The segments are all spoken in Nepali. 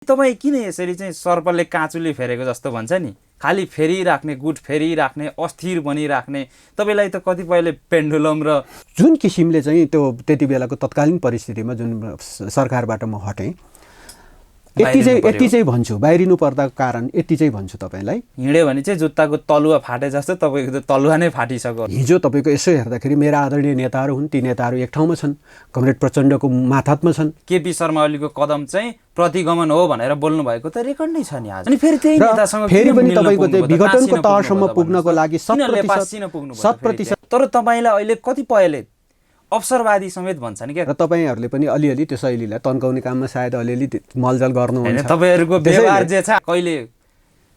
तपाईँ किन यसरी चाहिँ सर्पले काँचुले फेरेको जस्तो भन्छ नि, खालि फेरिराख्ने, गुट फेरिराख्ने, अस्थिर बनिराख्ने, तपाईँलाई त कतिपयले पेन्डुलम र जुन किसिमले चाहिँ त्यो त्यति बेलाको तत्कालीन परिस्थितिमा जुन सरकारबाट म हटेँ, यति चाहिँ भन्छु, बाहिरिनु पर्दाको कारण यति चाहिँ भन्छु तपाईँलाई। हिँड्यो भने चाहिँ जुत्ताको तलुवा फाटे जस्तो तपाईँको त तलुवा नै फाटिसक्यो। हिजो तपाईँको यसो हेर्दाखेरि मेरा आदरणीय नेताहरू हुन्, ती नेताहरू एक ठाउँमा छन्, कमरेड प्रचण्डको माथात्मा छन्। केपी शर्मा ओलीको कदम चाहिँ प्रतिगमन हो भनेर बोल्नु भएको त रेकर्ड नै छ नि आज। अनि फेरि त्यही नेतासँग फेरि पनि तपाईँको चाहिँ विघटनको तहसम्म पुग्नको लागि 100%। तर तपाईँलाई अहिले कतिपयले अवसरवादी समेत भन्छन् क्या। र तपाईँहरूले पनि अलिअलि त्यो शैलीलाई तन्काउने काममा सायद अलिअलि मलजल गर्नुहुन्छ। तपाईँहरूको व्यवहार जे छ, कहिले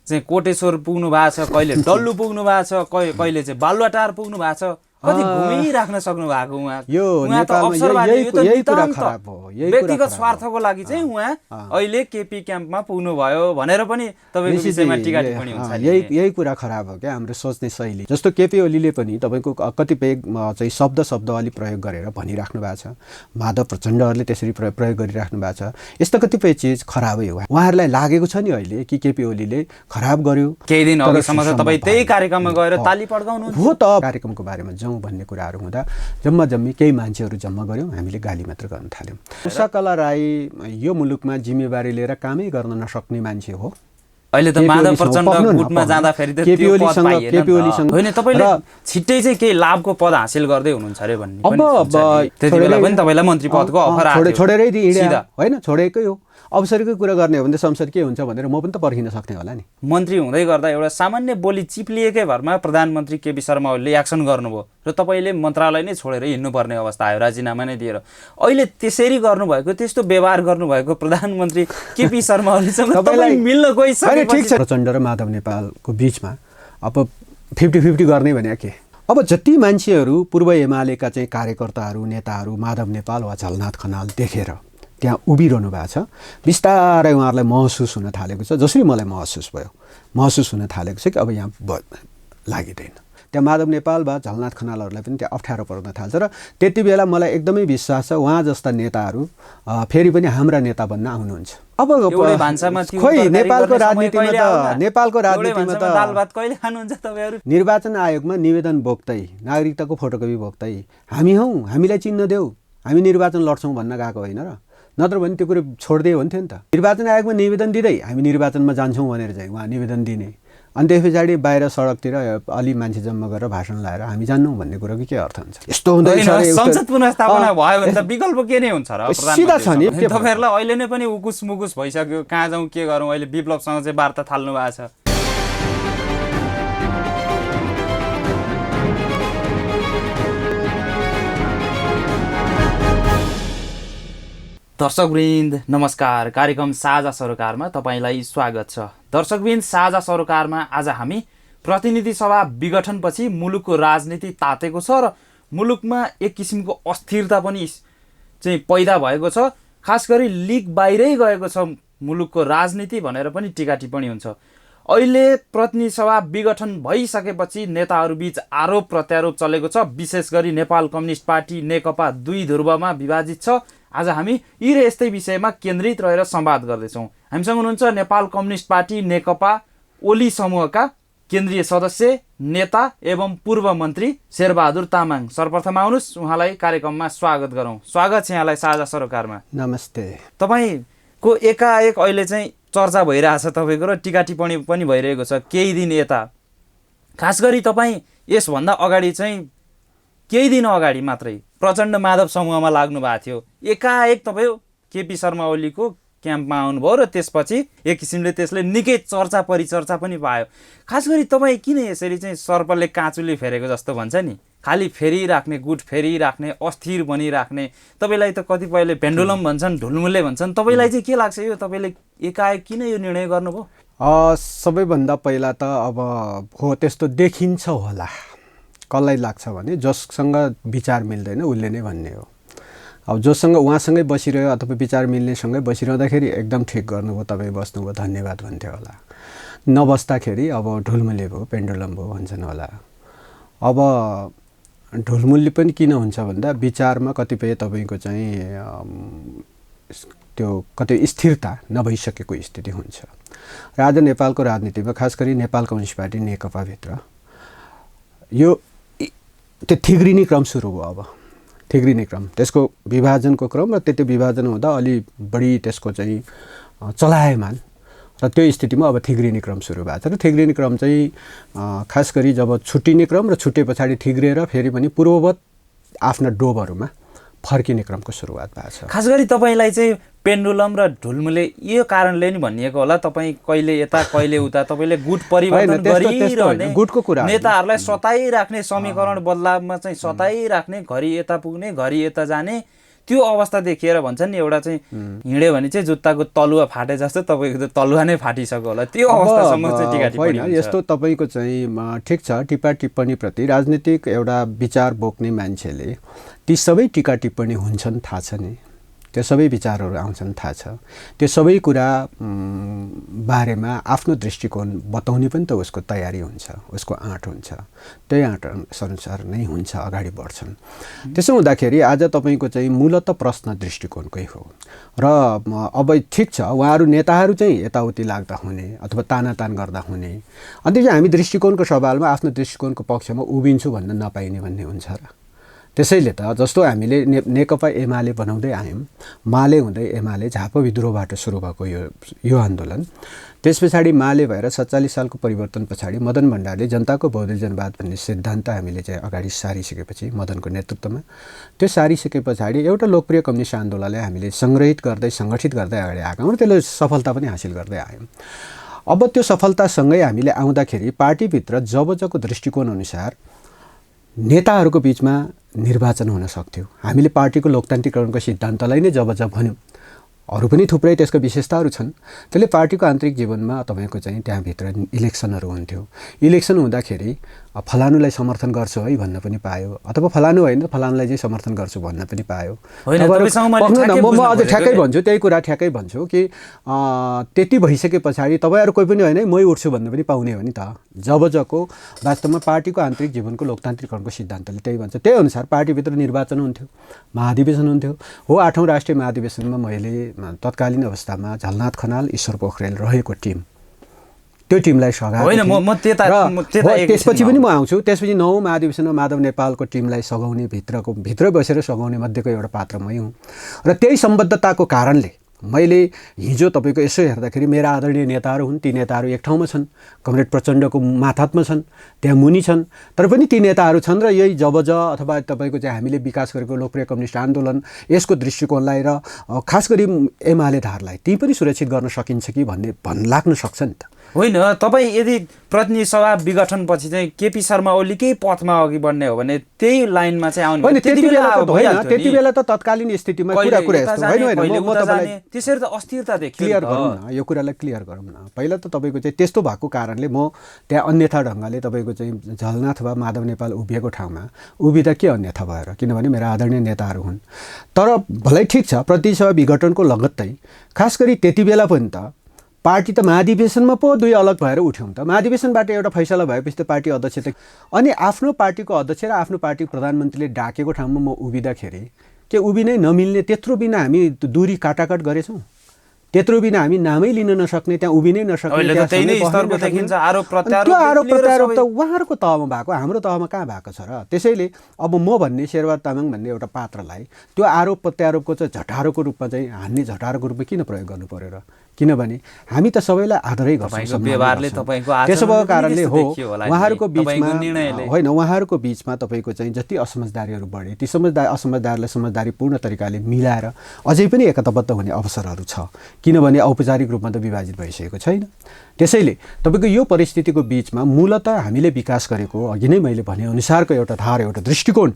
चाहिँ कोटेश्वर पुग्नु भएको छ, कहिले डल्लु पुग्नु भएको छ, कहिले चाहिँ बालुवाटार पुग्नु भएको छ, कति घुमिराख्न सक्नु भएको उहाँ। यो उहाँ त अवसरवादी, यो त नितान्त खराब हो। व्यक्तिगत स्वार्थको लागि चाहिँ उहाँ अहिले केपी क्याम्पमा पुग्नु भयो भनेर पनि तपाईँको विषयमा टिका टिप्पणी हुन्छ। यही कुरा खराब हो क्या हाम्रो सोच्ने शैली। जस्तो केपी ओलीले पनि तपाईँको कतिपय चाहिँ शब्द अलि प्रयोग गरेर भनिराख्नु भएको छ, माधव प्रचण्डहरूले त्यसरी प्रयोग गरिराख्नु भएको छ। यस्तो कतिपय चिज खराबै हो। उहाँहरूलाई लागेको छ नि अहिले कि केपी ओलीले खराब गर्यो। केही दिन अघिसम्म त तपाईँ त्यही कार्यक्रममा गएर ताली पड्काउनु हो त। कार्यक्रमको बारेमा जाउँ भन्ने कुराहरू हुँदा जम्मी केही मान्छेहरू जम्मा गऱ्यौँ, हामीले गाली मात्र गर्न थाल्यौँ। उषाकला राई यो मुलुकमा जिम्मेवारी लिएर कामै गर्न नसक्ने मान्छे हो। अहिले त माधव प्रचण्ड गुटमा जाँदाखेरि त त्यो पद पाइएन। होइन, तपाईँले छिट्टै चाहिँ केही लाभको पद हासिल गर्दै हुनुहुन्छ अरे भन्ने त्यति बेला पनि तपाईँलाई मन्त्री पदको अफर आयो। छोडेरै हिँड्या होइन, छोडेकै हो। अवसरकै कुरा गर्ने हो भने संसद के हुन्छ भनेर म पनि त पर्खिन सक्ने होला नि। मन्त्री हुँदै गर्दा एउटा सामान्य बोली चिप्लिएकै भरमा प्रधानमन्त्री केपी शर्मा ओलीले एक्सन गर्नुभयो र तपाईँले मन्त्रालय नै छोडेर हिँड्नुपर्ने अवस्था आयो, राजीनामा नै दिएर। अहिले त्यसरी गर्नुभएको, त्यस्तो व्यवहार गर्नुभएको प्रधानमन्त्री केपी शर्मा ओलीसँग तपाईँ मिल्न गइसक्यो। ठिक छ, प्रचण्ड र माधव नेपालको बिचमा अब 50-50 गर्ने भने के? अब जति मान्छेहरू पूर्व एमालेका चाहिँ कार्यकर्ताहरू, नेताहरू माधव नेपाल वा झलनाथ खनाल देखेर त्यहाँ उभिरहनु भएको छ, बिस्तारै उहाँहरूलाई महसुस हुन थालेको छ, जसरी मलाई महसुस हुन थालेको छ कि अब यहाँ लागिँदैन। त्यहाँ माधव नेपाल वा झलनाथ खनालहरूलाई पनि त्यहाँ अप्ठ्यारो पर्न थाल्छ। र त्यति बेला मलाई एकदमै विश्वास छ उहाँ जस्ता नेताहरू फेरि पनि हाम्रा नेता बन्न आउनुहुन्छ। अब खोइ नेपालको राजनीतिमा त निर्वाचन आयोगमा निवेदन बोक्दै, नागरिकताको फोटोकपी बोक्दै हामी हौँ, हामीलाई चिन्ह देऊ, हामी निर्वाचन लड्छौँ भन्न गएको होइन र? नत्र भने त्यो कुरो छोडिदियो हुन्थ्यो नि त। निर्वाचन आयोगमा निवेदन दिँदै हामी निर्वाचनमा जान्छौँ भनेर चाहिँ उहाँ निवेदन दिने, अनि त्यस पछाडि बाहिर सडकतिर अलि मान्छे जम्मा गरेर भाषण लाएर हामी जान्नौँ भन्ने कुरो कि के अर्थ हुन्छ? यस्तो हुँदैछ। संसद पुनर्स्थापना भयो भने त विकल्प के नै हुन्छ र? सिधा छ नि। तपाईँहरूलाई अहिले नै पनि उकुस मुकुस भइसक्यो, कहाँ जाउँ के गरौँ, अहिले विप्लवसँग चाहिँ वार्ता थाल्नु भएको छ। दर्शकवृन्द नमस्कार, कार्यक्रम साझा सरोकारमा तपाईँलाई स्वागत छ। दर्शकवृन्द, साझा सरोकारमा आज हामी प्रतिनिधि सभा विघटनपछि मुलुकको राजनीति तातेको छ र मुलुकमा एक किसिमको अस्थिरता पनि चाहिँ पैदा भएको छ। खास गरी लिग बाहिरै गएको छ मुलुकको राजनीति भनेर पनि टिका टिप्पणी हुन्छ। अहिले प्रतिनिधि सभा विघटन भइसकेपछि नेताहरूबीच आरोप प्रत्यारोप चलेको छ। विशेष गरी नेपाल कम्युनिस्ट पार्टी नेकपा दुई ध्रुवमा विभाजित छ। आज हामी यी र यस्तै विषयमा केन्द्रित रहेर संवाद गर्दैछौँ। हामीसँग हुनुहुन्छ नेपाल कम्युनिस्ट पार्टी नेकपा ओली समूहका केन्द्रीय सदस्य, नेता एवं पूर्व मन्त्री शेरबहादुर तामाङ। सर्वप्रथम आउनुहोस्, उहाँलाई कार्यक्रममा स्वागत गरौँ। स्वागत छ यहाँलाई साझा सरोकारमा। नमस्ते। तपाईँको एकाएक अहिले चाहिँ चर्चा भइरहेछ तपाईँको र टिका टिप्पणी पनि भइरहेको छ केही दिन यता। खास गरी तपाईँ यसभन्दा अगाडि चाहिँ केही दिन अगाडि मात्रै प्रचण्ड माधव समूहमा लाग्नु भएको थियो। एकाएक तपाईँ केपी शर्मा ओलीको क्याम्पमा आउनुभयो र त्यसपछि एक किसिमले त्यसले निकै चर्चा परिचर्चा पनि पायो। खास गरी तपाईँ किन यसरी चाहिँ सर्पले काँचुले फेरेको जस्तो भन्छ नि, खालि फेरिराख्ने, गुट फेरिराख्ने, अस्थिर बनिराख्ने, तपाईँलाई त कतिपयले पेन्डुलम भन्छन्, ढुलमुले भन्छन्, तपाईँलाई चाहिँ के लाग्छ यो तपाईँले एकाएक किन यो निर्णय गर्नुभयो? सबैभन्दा पहिला त अब हो त्यस्तो देखिन्छ होला, कसलाई लाग्छ भने जससँग विचार मिल्दैन उसले नै भन्ने हो। अब जोसँग उहाँसँगै बसिरह्यो अथवा विचार मिल्नेसँगै बसिरहँदाखेरि एकदम ठिक गर्नुभयो, तपाईँ बस्नुभयो, धन्यवाद भन्थ्यो होला। नबस्दाखेरि अब ढुलमुले भयो, पेन्डुलम भयो भन्छन् होला। अब ढुलमुल्ली पनि किन हुन्छ भन्दा विचारमा कतिपय तपाईँको चाहिँ त्यो कतै स्थिरता नभइसकेको स्थिति हुन्छ र आज नेपालको राजनीतिमा खास गरी नेपाल कम्युनिस्ट पार्टी नेकपाभित्र यो त्यो थिग्रिने क्रम सुरु भयो। अब थिग्रिने क्रम, त्यसको विभाजनको क्रम र त्यो विभाजन हुँदा अलि बढी त्यसको चाहिँ चलायमान र त्यो स्थितिमा अब थिग्रिने क्रम सुरु भएको छ र थिग्रिने क्रम चाहिँ खास गरी जब छुट्टिने क्रम र छुट्टे पछाडि थिग्रिएर फेरि पनि पूर्ववत आफ्ना डोबहरूमा फर्किने क्रमको सुरुवात भएको छ। खास गरी तपाईँलाई चाहिँ पेन्डुलम र ढुलमुले यो कारणले नि भनिएको होला, तपाईँ कहिले यता कहिले उता तपाईँले गुट परिवर्तन गरिरहने, गुटको कुरा नेताहरूलाई सताइराख्ने, समीकरण बदलावमा चाहिँ सताइराख्ने, घरि यता पुग्ने घरि यता जाने, त्यो अवस्था देखिएर भन्छन् नि एउटा चाहिँ हिँड्यो भने चाहिँ जुत्ताको तलुवा फाटे जस्तो तपाईँको त तलुवा नै फाटिसक्यो होला, त्यो अवस्थासम्म चाहिँ टीका टिप्पणी हुन्छ। यस्तो तपाईँको चाहिँ ठिक छ, टिप्पा टिप्पणीप्रति राजनीतिक एउटा विचार बोक्ने मान्छेले ती सबै टिका टिप्पणी हुन्छन् थाहा छ नि, त्यो सबै विचारहरू आउँछन् थाहा छ, त्यो सबै कुरा बारेमा आफ्नो दृष्टिकोण बताउने पनि त उसको तयारी हुन्छ, उसको आँट हुन्छ, त्यही आँट अनुसार नै हुन्छ अगाडि बढ्छन्। त्यसो हुँदाखेरि आज तपाईँको चाहिँ मूलत प्रश्न दृष्टिकोणकै हो र अब ठिक छ उहाँहरू नेताहरू चाहिँ यताउति लाग्दा हुने अथवा तानातान गर्दा हुने, अनि चाहिँ हामी दृष्टिकोणको सवालमा आफ्नो दृष्टिकोणको पक्षमा उभिन्छु भन्न नपाइने भन्ने हुन्छ र त्यसैले त जस्तो हामीले नेकपा एमाले बनाउँदै आयौँ, माले हुँदै एमाले झापा विद्रोहबाट सुरु भएको यो आन्दोलन, त्यस पछाडि माले भएर 47 सालको परिवर्तन पछाडि मदन भण्डारले जनताको बौद्धिक जनवाद भन्ने सिद्धान्त हामीले चाहिँ अगाडि सारिसकेपछि मदनको नेतृत्वमा त्यो सारिसके पछाडि एउटा लोकप्रिय कम्युनिस्ट आन्दोलनलाई हामीले सङ्ग्रहित गर्दै सङ्गठित गर्दै अगाडि आएका र त्यसले सफलता पनि हासिल गर्दै आयौँ। अब त्यो सफलतासँगै हामीले आउँदाखेरि पार्टीभित्र जबको दृष्टिकोण अनुसार नेताहरूको बिचमा निर्वाचन हुन सक्थ्यो। हामीले पार्टीको लोकतान्त्रिकरणको सिद्धान्तलाई नै जब भन्यौँ, अरू पनि थुप्रै त्यसको विशेषताहरू छन्, त्यसले पार्टीको आन्तरिक जीवनमा तपाईँको चाहिँ त्यहाँभित्र इलेक्सनहरू हुन्थ्यो। इलेक्सन हुँदाखेरि फलानुलाई समर्थन गर्छु है भन्न पनि पायो, अथवा फलानु होइन फलानुलाई चाहिँ समर्थन गर्छु भन्न पनि पायो। म अझ ठ्याक्कै भन्छु, त्यही कुरा ठ्याक्कै भन्छु कि त्यति भइसके पछाडि तपाईँहरू कोही पनि होइन है मै उठ्छु भन्न पनि पाउने हो नि त। जबको वास्तवमा पार्टीको आन्तरिक जीवनको लोकतान्त्रिकरणको सिद्धान्तले त्यही भन्छ। त्यही अनुसार पार्टीभित्र निर्वाचन हुन्थ्यो, महाधिवेशन हुन्थ्यो। हो 8औं राष्ट्रिय महाधिवेशनमा मैले तत्कालीन अवस्थामा झलनाथ खनाल, ईश्वर पोखरेल रहेको टिम, त्यो टिमलाई त्यसपछि पनि म आउँछु। त्यसपछि 9औं महाधिवेशनमा माधव नेपालको टिमलाई सघाउने भित्र बसेर सघाउने मध्येको एउटा पात्र मै हुँ र त्यही सम्बद्धताको कारणले मैले हिजो तपाईँको यसो हेर्दाखेरि मेरा आदरणीय नेताहरू हुन्, ती नेताहरू एक ठाउँमा छन्, कमरेड प्रचण्डको माथात्मा छन्, त्यहाँ मुनि छन्, तर पनि ती नेताहरू छन् र यही अथवा तपाईँको चाहिँ हामीले विकास गरेको लोकप्रिय कम्युनिस्ट आन्दोलन यसको दृष्टिकोणलाई र खास गरी एमाले धारलाई ती पनि सुरक्षित गर्न सकिन्छ कि भन्ने लाग्न सक्छ नि त। होइन, तपाईँ यदि प्रतिनिधि सभा विघटनपछि चाहिँ केपी शर्मा ओलीकै पथमा अघि बढ्ने हो भने त्यही लाइनमा चाहिँ आउनु होइन, त्यति बेला त तत्कालीन स्थितिमा कुरा यस्तो होइन। म तपाईँलाई त्यसरी त अस्थिरता देखियो। क्लियर गरौँ न, यो कुरालाई क्लियर गरौँ न। पहिला त तपाईँको चाहिँ त्यस्तो भएको कारणले म त्यहाँ अन्यथा ढङ्गले तपाईँको चाहिँ झलनाथ वा माधव नेपाल उभिएको ठाउँमा उभिँदा के अन्यथा भएर, किनभने मेरा आदरणीय नेताहरू हुन्। तर भलै ठिक छ, प्रतिनिधि सभा विघटनको लगत्तै खास गरी त्यति बेला पनि त पार्टी त महाधिवेशनमा पो दुई अलग भएर उठ्यौँ त। महाधिवेशनबाट एउटा फैसला भएपछि त पार्टी अध्यक्ष त अनि आफ्नो पार्टीको अध्यक्ष र आफ्नो पार्टीको प्रधानमन्त्रीले डाकेको ठाउँमा म उभिँदाखेरि के उभिनै नमिल्ने, त्यत्रो बिना हामी दूरी काटाकाट गरेछौँ, त्यत्रो बिना हामी नामै लिन नसक्ने, त्यहाँ उभिनै नसक्ने, त्यो आरोप प्रत्यारोप त उहाँहरूको तहमा भएको, हाम्रो तहमा कहाँ भएको छ र। त्यसैले अब म भन्ने शेरबहादुर तामाङ भन्ने एउटा पात्रलाई त्यो आरोप प्रत्यारोपको चाहिँ झटारोको रूपमा चाहिँ हान्ने झटारोको रूपमा किन प्रयोग गर्नु पर्यो र, किनभने हामी त सबैलाई आदरै गर्छौँ। त्यसो भएको कारणले हो उहाँहरूको बिचमा होइन, उहाँहरूको बिचमा तपाईँको चाहिँ जति असमझदारीहरू बढे ती असमझदारीलाई समझदारीपूर्ण तरिकाले मिलाएर अझै पनि एकताबद्ध हुने अवसरहरू छ, किनभने औपचारिक रूपमा त विभाजित भइसकेको छैन। त्यसैले तपाईँको यो परिस्थितिको बिचमा मूलतः हामीले विकास गरेको अघि नै मैले भनेअनुसारको एउटा धार, एउटा दृष्टिकोण,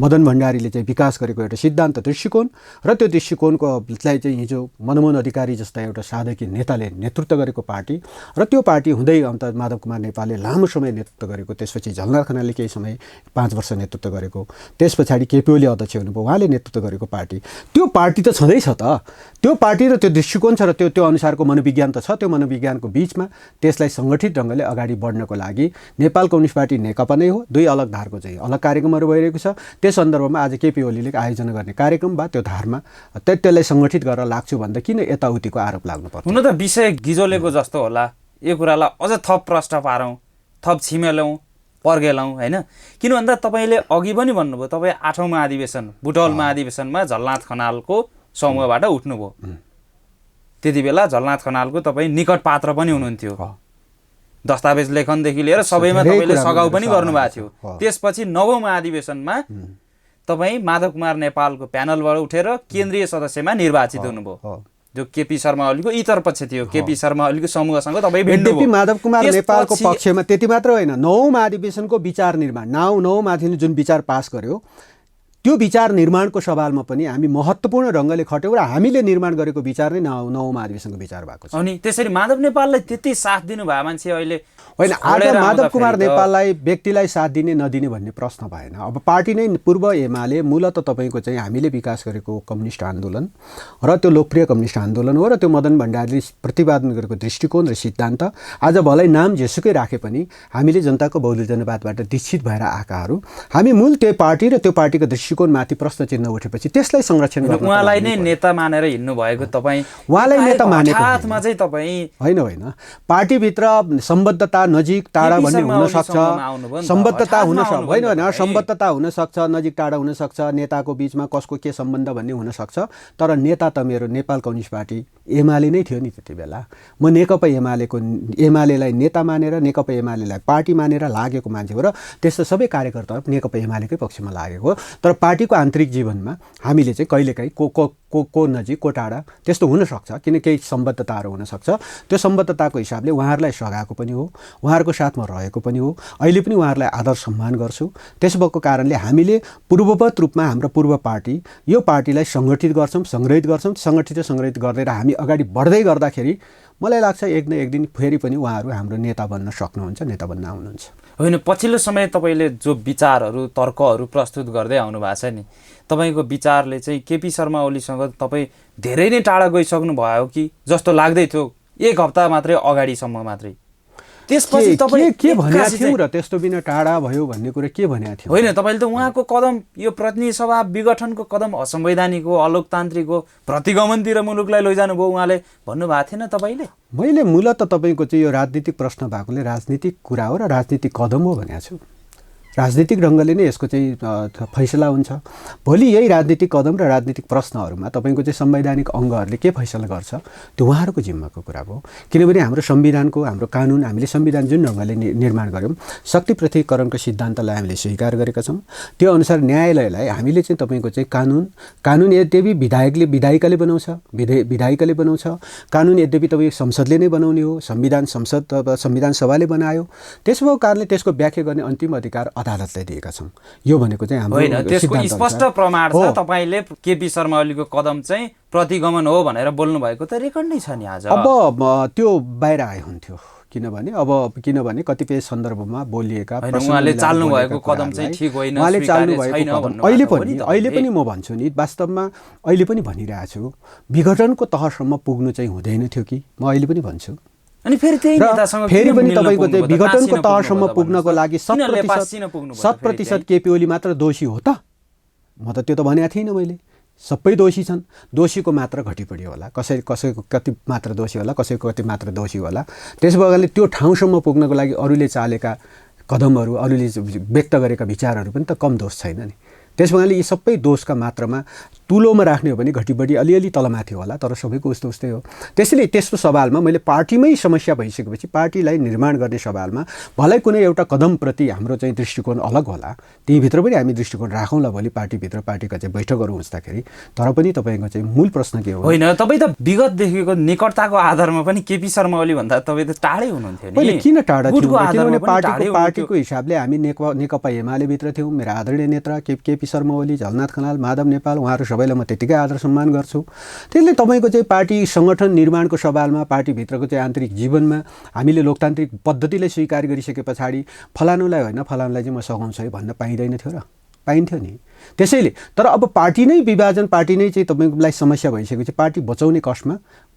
मदन भण्डारीले चाहिँ विकास गरेको एउटा सिद्धान्त दृष्टिकोण र त्यो दृष्टिकोणकोलाई चाहिँ हिजो मनमोहन अधिकारी जस्ता एउटा साधकीय नेताले नेतृत्व गरेको पार्टी र त्यो पार्टी हुँदै अन्त माधव कुमार नेपालले लामो समय नेतृत्व गरेको, त्यसपछि झलनाथ खनालले केही समय 5 वर्ष नेतृत्व गरेको, त्यस पछाडि केपी ओली अध्यक्ष हुनुभयो, उहाँले नेतृत्व गरेको पार्टी, त्यो पार्टी त छँदैछ त। त्यो पार्टी र त्यो दृष्टिकोण छ र त्यो अनुसारको मनोविज्ञान त छ। त्यो मनोविज्ञानको बिचमा त्यसलाई सङ्गठित ढङ्गले अगाडि बढ्नको लागि नेपाल कम्युनिस्ट पार्टी नेकपा नै हो, दुई अलग धारको चाहिँ अलग कार्यक्रमहरू भइरहेको छ त्यस सन्दर्भमा आज केपी ओलीले आयोजना गर्ने कार्यक्रम वा त्यो धारमा त्यसलाई सङ्गठित गरेर लाग्छु भन्दा किन यताउतिको आरोप लाग्नु पर्छ? हुन त विषय गिजोलेको जस्तो होला, यो कुरालाई अझ थप प्रश्न पारौँ, थप छिमेलौँ, पर्गेलौँ होइन। किन भन्दा तपाईँले अघि पनि भन्नुभयो, तपाईँ 8औं महाधिवेशन बुटवल महाधिवेशनमा झलनाथ खनालको समूहबाट उठ्नुभयो। त्यति बेला झलनाथ खनालको तपाईँ निकट पात्र पनि हुनुहुन्थ्यो। दस्तावेज लेखनदेखि लिएर सबैमा तपाईँले सघाउ पनि गर्नुभएको थियो। त्यसपछि 9औं महाधिवेशनमा तपाईँ माधव कुमार नेपालको प्यानलबाट उठेर केन्द्रीय सदस्यमा निर्वाचित हुनुभयो, जो केपी शर्मा ओलीको इतरपक्ष थियो। केपी शर्मा ओलीको समूहसँग तपाईँ भेट्नुभयो। माधव कुमार नेपालको पक्षमा त्यति मात्र होइन, 9औं महाधिवेशनको विचार निर्माण 9औं महाधिवेशनले जुन विचार पास गर्यो त्यो विचार निर्माणको सवालमा पनि हामी महत्त्वपूर्ण ढङ्गले खट्यौँ र हामीले निर्माण गरेको विचार नै 9औं महाधिवेशनको विचार भएको छ। अनि त्यसरी माधव नेपाललाई त्यति साथ दिनुभयो मान्छे अहिले होइन, आज माधव कुमार नेपाललाई व्यक्तिलाई साथ दिने नदिने भन्ने प्रश्न भएन। अब पार्टी नै पूर्व एमाले मूलत तपाईँको चाहिँ हामीले विकास गरेको कम्युनिस्ट आन्दोलन र त्यो लोकप्रिय कम्युनिस्ट आन्दोलन हो र त्यो मदन भण्डारीले प्रतिपादन गरेको दृष्टिकोण र सिद्धान्त आज भलै नाम जेसुकै राखे पनि हामीले जनताको बहुजनवादबाट दीक्षित भएर आएकाहरू हामी मूल त्यो पार्टी र त्यो पार्टीको दृष्टिकोणमाथि प्रश्न चिन्ह उठेपछि त्यसलाई संरक्षण गर्न उहाँलाई नै नेता मानेर हिँड्नु भएको तपाईँ उहाँलाई नेता मानेको हातमा चाहिँ तपाईँ होइन पार्टीभित्र सम्बद्धता नजिक टाढा भन्ने हुन सक्छ, सम्बद्धता हुन सक्छ, होइन सम्बद्धता हुन सक्छ, नजिक टाढा हुन सक्छ, नेताको बीचमा कसको के सम्बन्ध भन्ने हुन सक्छ। तर नेता त मेरो नेपाल कम्युनिस्ट पार्टी एमाले नै थियो नि त्यति बेला। म नेकपा एमालेलाई नेता मानेर नेकपा एमालेलाई पार्टी मानेर लागेको मान्छे हो र त्यस्तो सबै कार्यकर्ताहरू नेकपा एमालेकै पक्षमा लागेको हो। तर पार्टीको आन्तरिक जीवनमा हामीले चाहिँ कहिलेकाहीँ को नजिक को टाढा त्यस्तो हुनसक्छ, किन केही सम्बद्धताहरू हुनसक्छ। त्यो सम्बद्धताको हिसाबले उहाँहरूलाई सघाएको पनि हो, उहाँहरूको साथमा रहेको पनि हो, अहिले पनि उहाँहरूलाई आदर सम्मान गर्छु। त्यसो भएको कारणले हामीले पूर्ववत रूपमा हाम्रो पूर्व पार्टी यो पार्टीलाई सङ्गठित गर्छौँ, सङ्गठित गर्दै हामी अगाडि बढ्दै गर्दाखेरि मलाई लाग्छ एक न एक दिन फेरि पनि उहाँहरू हाम्रो नेता बन्न सक्नुहुन्छ, नेता बन्न आउनुहुन्छ। होइन, पछिल्लो समय तपाईँले जो विचारहरू तर्कहरू प्रस्तुत गर्दै आउनु भएको छ नि, तपाईँको विचारले चाहिँ केपी शर्मा ओलीसँग तपाईँ धेरै नै टाढा गइसक्नु भयो कि जस्तो लाग्दै थियो एक हप्ता मात्रै अगाडिसम्म मात्रै। त्यसपछि तपाईँ के भनेको थियो र त्यस्तो बिना टाढा भयो भन्ने कुरा के भनेको थियो? होइन, तपाईँले त उहाँको कदम यो प्रतिनिधि सभा विघटनको कदम असंवैधानिक हो, अलोकतान्त्रिक हो, प्रतिगमनतिर मुलुकलाई लैजानुभयो उहाँले भन्नुभएको थिएन तपाईँले? मैले मूलत तपाईँको चाहिँ यो राजनीतिक प्रश्न भएकोले राजनीतिक कुरा हो र राजनीतिक कदम हो भनेको छु। राजनीतिक ढङ्गले नै यसको चाहिँ फैसला हुन्छ। भोलि यही राजनीतिक कदम र राजनीतिक प्रश्नहरूमा तपाईँको चाहिँ संवैधानिक अङ्गहरूले के फैसला गर्छ त्यो उहाँहरूको जिम्माको कुरा हो। किनभने हाम्रो संविधानको हाम्रो कानुन हामीले संविधान जुन ढङ्गले निर्माण गऱ्यौँ, शक्ति पृथकीकरणको सिद्धान्तलाई हामीले स्वीकार गरेका छौँ। त्यो अनुसार न्यायालयलाई हामीले चाहिँ तपाईँको चाहिँ कानुन यद्यपि विधायिकाले बनाउँछ, कानुन यद्यपि तपाईँ संसदले नै बनाउने हो, संविधान सभाले बनायो। त्यसो भएको कारणले त्यसको व्याख्या गर्ने अन्तिम अधिकार अदालतले दिएका छौँ। यो भनेको चाहिँ हाम्रो होइन, त्यसको स्पष्ट प्रमाण छ। तपाईँले केपी शर्मा ओलीको कदम चाहिँ प्रतिगमन हो भनेर बोल्नु भएको त रेकर्ड नै छ नि आज। अब त्यो बाहिर आए हुन्थ्यो, किनभने कतिपय सन्दर्भमा बोलिएका उहाँले चाल्नु भएको कदम चाहिँ ठीक होइन, उहाँले चाल्नु भएको कदम अहिले पनि म भन्छु नि, वास्तवमा अहिले पनि भनिरहेको छु, विघटनको तहसम्म पुग्नु चाहिँ हुँदैन थियो कि म अहिले पनि भन्छु। अनि फेरि पनि तपाईँको चाहिँ विघटनको तहसम्म पुग्नको लागि 100% केपी ओली मात्र दोषी हो त? म त त्यो त भनेको थिइनँ मैले। सबै दोषी छन्, दोषीको मात्र घटिबढी होला, कसैको कति मात्र दोषी होला, कसैको कति मात्र दोषी होला। त्यसो भएकाले त्यो ठाउँसम्म पुग्नको लागि अरूले चालेका कदमहरू, अरूले व्यक्त गरेका विचारहरू पनि त कम दोष छैन नि। त्यसो भएकाले यी सबै दोषका मात्रामा तुलोमा राख्ने हो भने घटिबढी अलिअलि तलमाथि होला, तर सबैको उस्तै हो। त्यसैले त्यस्तो सवालमा मैले पार्टीमै समस्या भइसकेपछि पार्टीलाई निर्माण गर्ने सवालमा भलै कुनै एउटा कदमप्रति हाम्रो चाहिँ दृष्टिकोण अलग होला, त्यहीभित्र पनि हामी दृष्टिकोण राखौँला भोलि पार्टीभित्र पार्टीका चाहिँ बैठकहरू हुँदाखेरि। तर पनि तपाईँको चाहिँ मूल प्रश्न के हो? होइन, तपाईँ त विगतदेखिको निकटताको आधारमा पनि केपी शर्मा ओली भन्दा तपाईँ त टाढै हुनुहुन्थ्यो नि। किन टाढा थियो? किनभने पार्टीको हिसाबले हामी नेकपा एमालेभित्र थियौँ। मेरा आदरणीय नेता केपी शर्मा ओली, झलनाथ खनाल, माधव नेपाल, उहाँहरू सबैलाई म त्यतिकै आदर सम्मान गर्छु। त्यसले तपाईँको चाहिँ पार्टी सङ्गठन निर्माणको सवालमा पार्टीभित्रको चाहिँ आन्तरिक जीवनमा हामीले लोकतान्त्रिक पद्धतिलाई स्वीकार गरिसके पछाडि फलानुलाई होइन फलानुलाई चाहिँ म सघाउँछु है भन्न पाइँदैन थियो र? पाइन्थ्यो नि। त्यसैले तर अब पार्टी नै विभाजन, पार्टी नै चाहिँ तपाईँलाई समस्या भइसकेपछि पार्टी बचाउने कष्टमा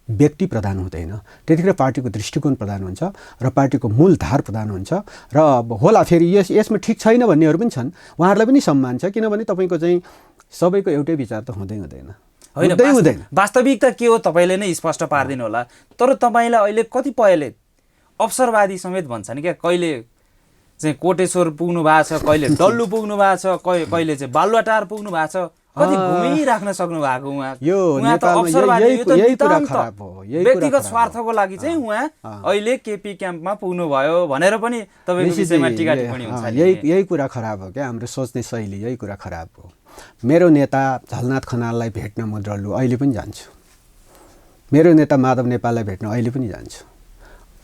व्यक्ति प्रधान हुँदैन, त्यतिखेर पार्टीको दृष्टिकोण प्रधान हुन्छ र पार्टीको मूलधार प्रधान हुन्छ र होला फेरि यसमा ठिक छैन भन्नेहरू पनि छन्, उहाँहरूलाई पनि सम्मान छ, किनभने तपाईँको चाहिँ सबैको एउटै विचार त हुँदैन। वास्तविकता के हो तपाईँले नै स्पष्ट पारिदिनु होला। तर तपाईँलाई अहिले कतिपयले अवसरवादी समेत भन्छन् क्या, कहिले चाहिँ कोटेश्वर पुग्नु भएको छ, कहिले डल्लु पुग्नु भएको छ, कहिले चाहिँ बालुवाटार पुग्नु भएको छ, कति घुमिराख्न सक्नु भएको उहाँ त अवसरवादी, यो त व्यक्तिगत स्वार्थको लागि चाहिँ उहाँ अहिले केपी क्याम्पमा पुग्नु भयो भनेर पनि तपाईँको विषयमा टिका टिप्पणी हुन्छ। यही कुरा खराब हो क्या, हाम्रो सोच्ने शैली यही कुरा खराब हो। मेरो नेता झलनाथ खनाललाई भेट्न म डल्लु अहिले पनि जान्छु, मेरो नेता माधव नेपाललाई भेट्न अहिले पनि जान्छु,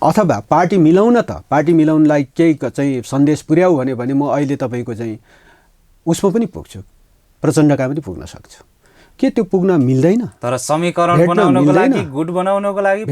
अथवा पार्टी मिलाउन त पार्टी मिलाउनलाई केही चाहिँ सन्देश पुर्याऊ भने म अहिले तपाईँको चाहिँ उसमा पनि पुग्छु, प्रचण्डका पनि पुग्न सक्छु। के त्यो पुग्न मिल्दैन? तर समीकरण बनाउनको लागि, गुट बनाउनको लागि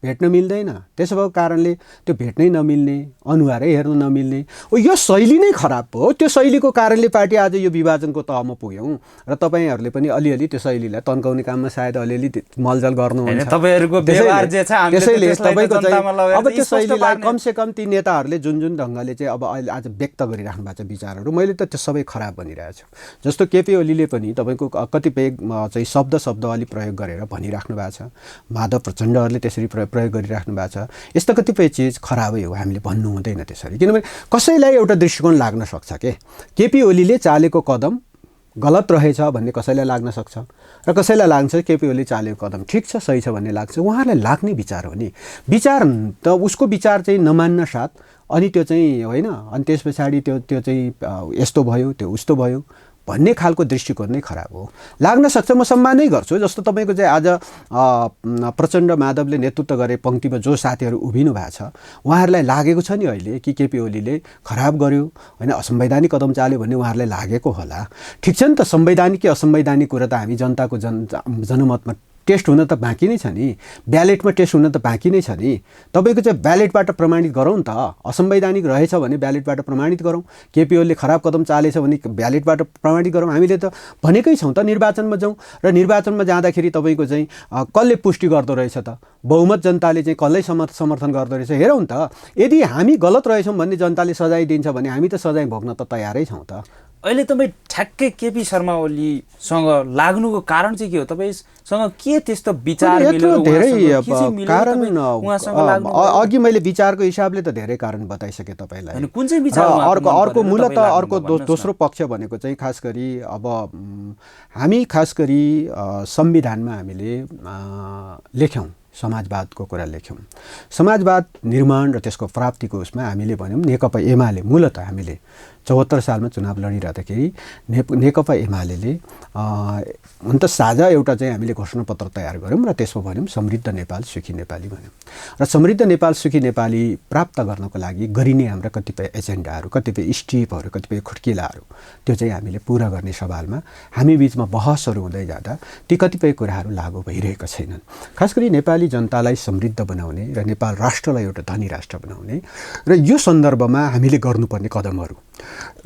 भेट्न मिल्दैन। त्यसो भएको कारणले त्यो भेट्नै नमिल्ने, अनुहारै हेर्न नमिल्ने, यो शैली नै खराब हो। त्यो शैलीको कारणले पार्टी आज यो विभाजनको तहमा पुग्यौँ र तपाईँहरूले पनि अलिअलि त्यो शैलीलाई तन्काउने काममा सायद अलिअलि मलजल गर्नुहुन्छ। त्यसैले तपाईँको चाहिँ अब त्यो शैलीलाई कमसेकम ती नेताहरूले जुन ढङ्गले चाहिँ अब अहिले आज व्यक्त गरिराख्नु भएको छ विचारहरू, मैले त त्यो सबै खराब भनिरहेको छु। जस्तो केपी ओलीले पनि तपाईँको कतिपय चाहिँ शब्द अलि प्रयोग गरेर भनिराख्नु भएको छ, माधव प्रचण्डहरूले त्यसरी प्रयोग गरिराख्नु भएको छ। यस्तो कतिपय चिज खराबै हो, हामीले भन्नु हुँदैन त्यसरी, किनभने कसैलाई एउटा दृष्टिकोण लाग्न सक्छ के केपी ओलीले चालेको कदम गलत रहेछ भन्ने कसैलाई लाग्न सक्छ र कसैलाई लाग्छ केपी ओली चालेको कदम ठिक छ, सही छ भन्ने लाग्छ। उहाँलाई लाग्ने विचार हो नि, विचार त उसको विचार चाहिँ नमान्न साथ अनि त्यो चाहिँ होइन, अनि त्यस पछाडि त्यो चाहिँ यस्तो भयो त्यो उस्तो भयो भन्ने खालको दृष्टिकोण नै खराब हो। लाग्न सक्छ, म सम्मान नै गर्छु। जस्तो तपाईँको चाहिँ आज प्रचण्ड माधवले नेतृत्व गरे पङ्क्तिमा जो साथीहरू उभिनु भएको छ, उहाँहरूलाई लागेको छ नि अहिले कि केपी ओलीले खराब गर्यो होइन, असंवैधानिक कदम चाल्यो भन्ने उहाँहरूलाई लागेको होला। ठिक छ नि त, संवैधानिक कि असंवैधानिक कुरा त हामी जनताको जनमतमा टेस्ट हुन त बाँकी नै छ नि, ब्यालेटमा टेस्ट हुन त बाँकी नै छ नि। तपाईँको चाहिँ ब्यालेटबाट प्रमाणित गरौँ नि त, असंवैधानिक रहेछ भने ब्यालेटबाट प्रमाणित गरौँ, केपी ओलीले खराब कदम चालेछ भने ब्यालेटबाट प्रमाणित गरौँ। हामीले त भनेकै छौँ त निर्वाचनमा जाउँ, र निर्वाचनमा जाँदाखेरि तपाईँको चाहिँ कसले पुष्टि गर्दो रहेछ त, बहुमत जनताले चाहिँ कसलाई समर्थन गर्दो रहेछ हेरौँ नि त। यदि हामी गलत रहेछौँ भन्ने जनताले सजाय दिन्छ भने हामी त सजाय भोग्न त तयारै छौँ त। अहिले तपाईँ ठ्याक्कै केपी शर्मा ओलीसँग लाग्नुको कारण चाहिँ के हो? तपाईँसँग के त्यस्तो विचार धेरै कारण अघि मैले विचारको हिसाबले त धेरै कारण बताइसकेँ तपाईँलाई। कुन चाहिँ विचार? अर्को मूलत अर्को दोस्रो पक्ष भनेको चाहिँ खास गरी अब हामी खास गरी संविधानमा हामीले लेख्यौँ, समाजवादको कुरा लेख्यौँ। समाजवाद निर्माण र त्यसको प्राप्तिको उसमा हामीले भन्यौँ नेकपा एमाले मूलत हामीले 74 सालमा चुनाव लडिरहँदाखेरि नेकपा एमाले हुन त साझा एउटा चाहिँ हामीले घोषणापत्र तयार गऱ्यौँ र त्यसमा भन्यौँ समृद्ध नेपाल सुखी नेपाली भन्यौँ। र समृद्ध नेपाल सुखी नेपाली प्राप्त गर्नको लागि गरिने हाम्रा कतिपय एजेन्डाहरू, कतिपय स्टेपहरू, कतिपय खुड्किलाहरू त्यो चाहिँ हामीले पुरा गर्ने सवालमा हामी बिचमा बहसहरू हुँदै जाँदा ती कतिपय कुराहरू लागू भइरहेका छैनन्। खास गरी नेपाली जनतालाई समृद्ध बनाउने र नेपाल राष्ट्रलाई एउटा धनी राष्ट्र बनाउने र यो सन्दर्भमा हामीले गर्नुपर्ने कदमहरू,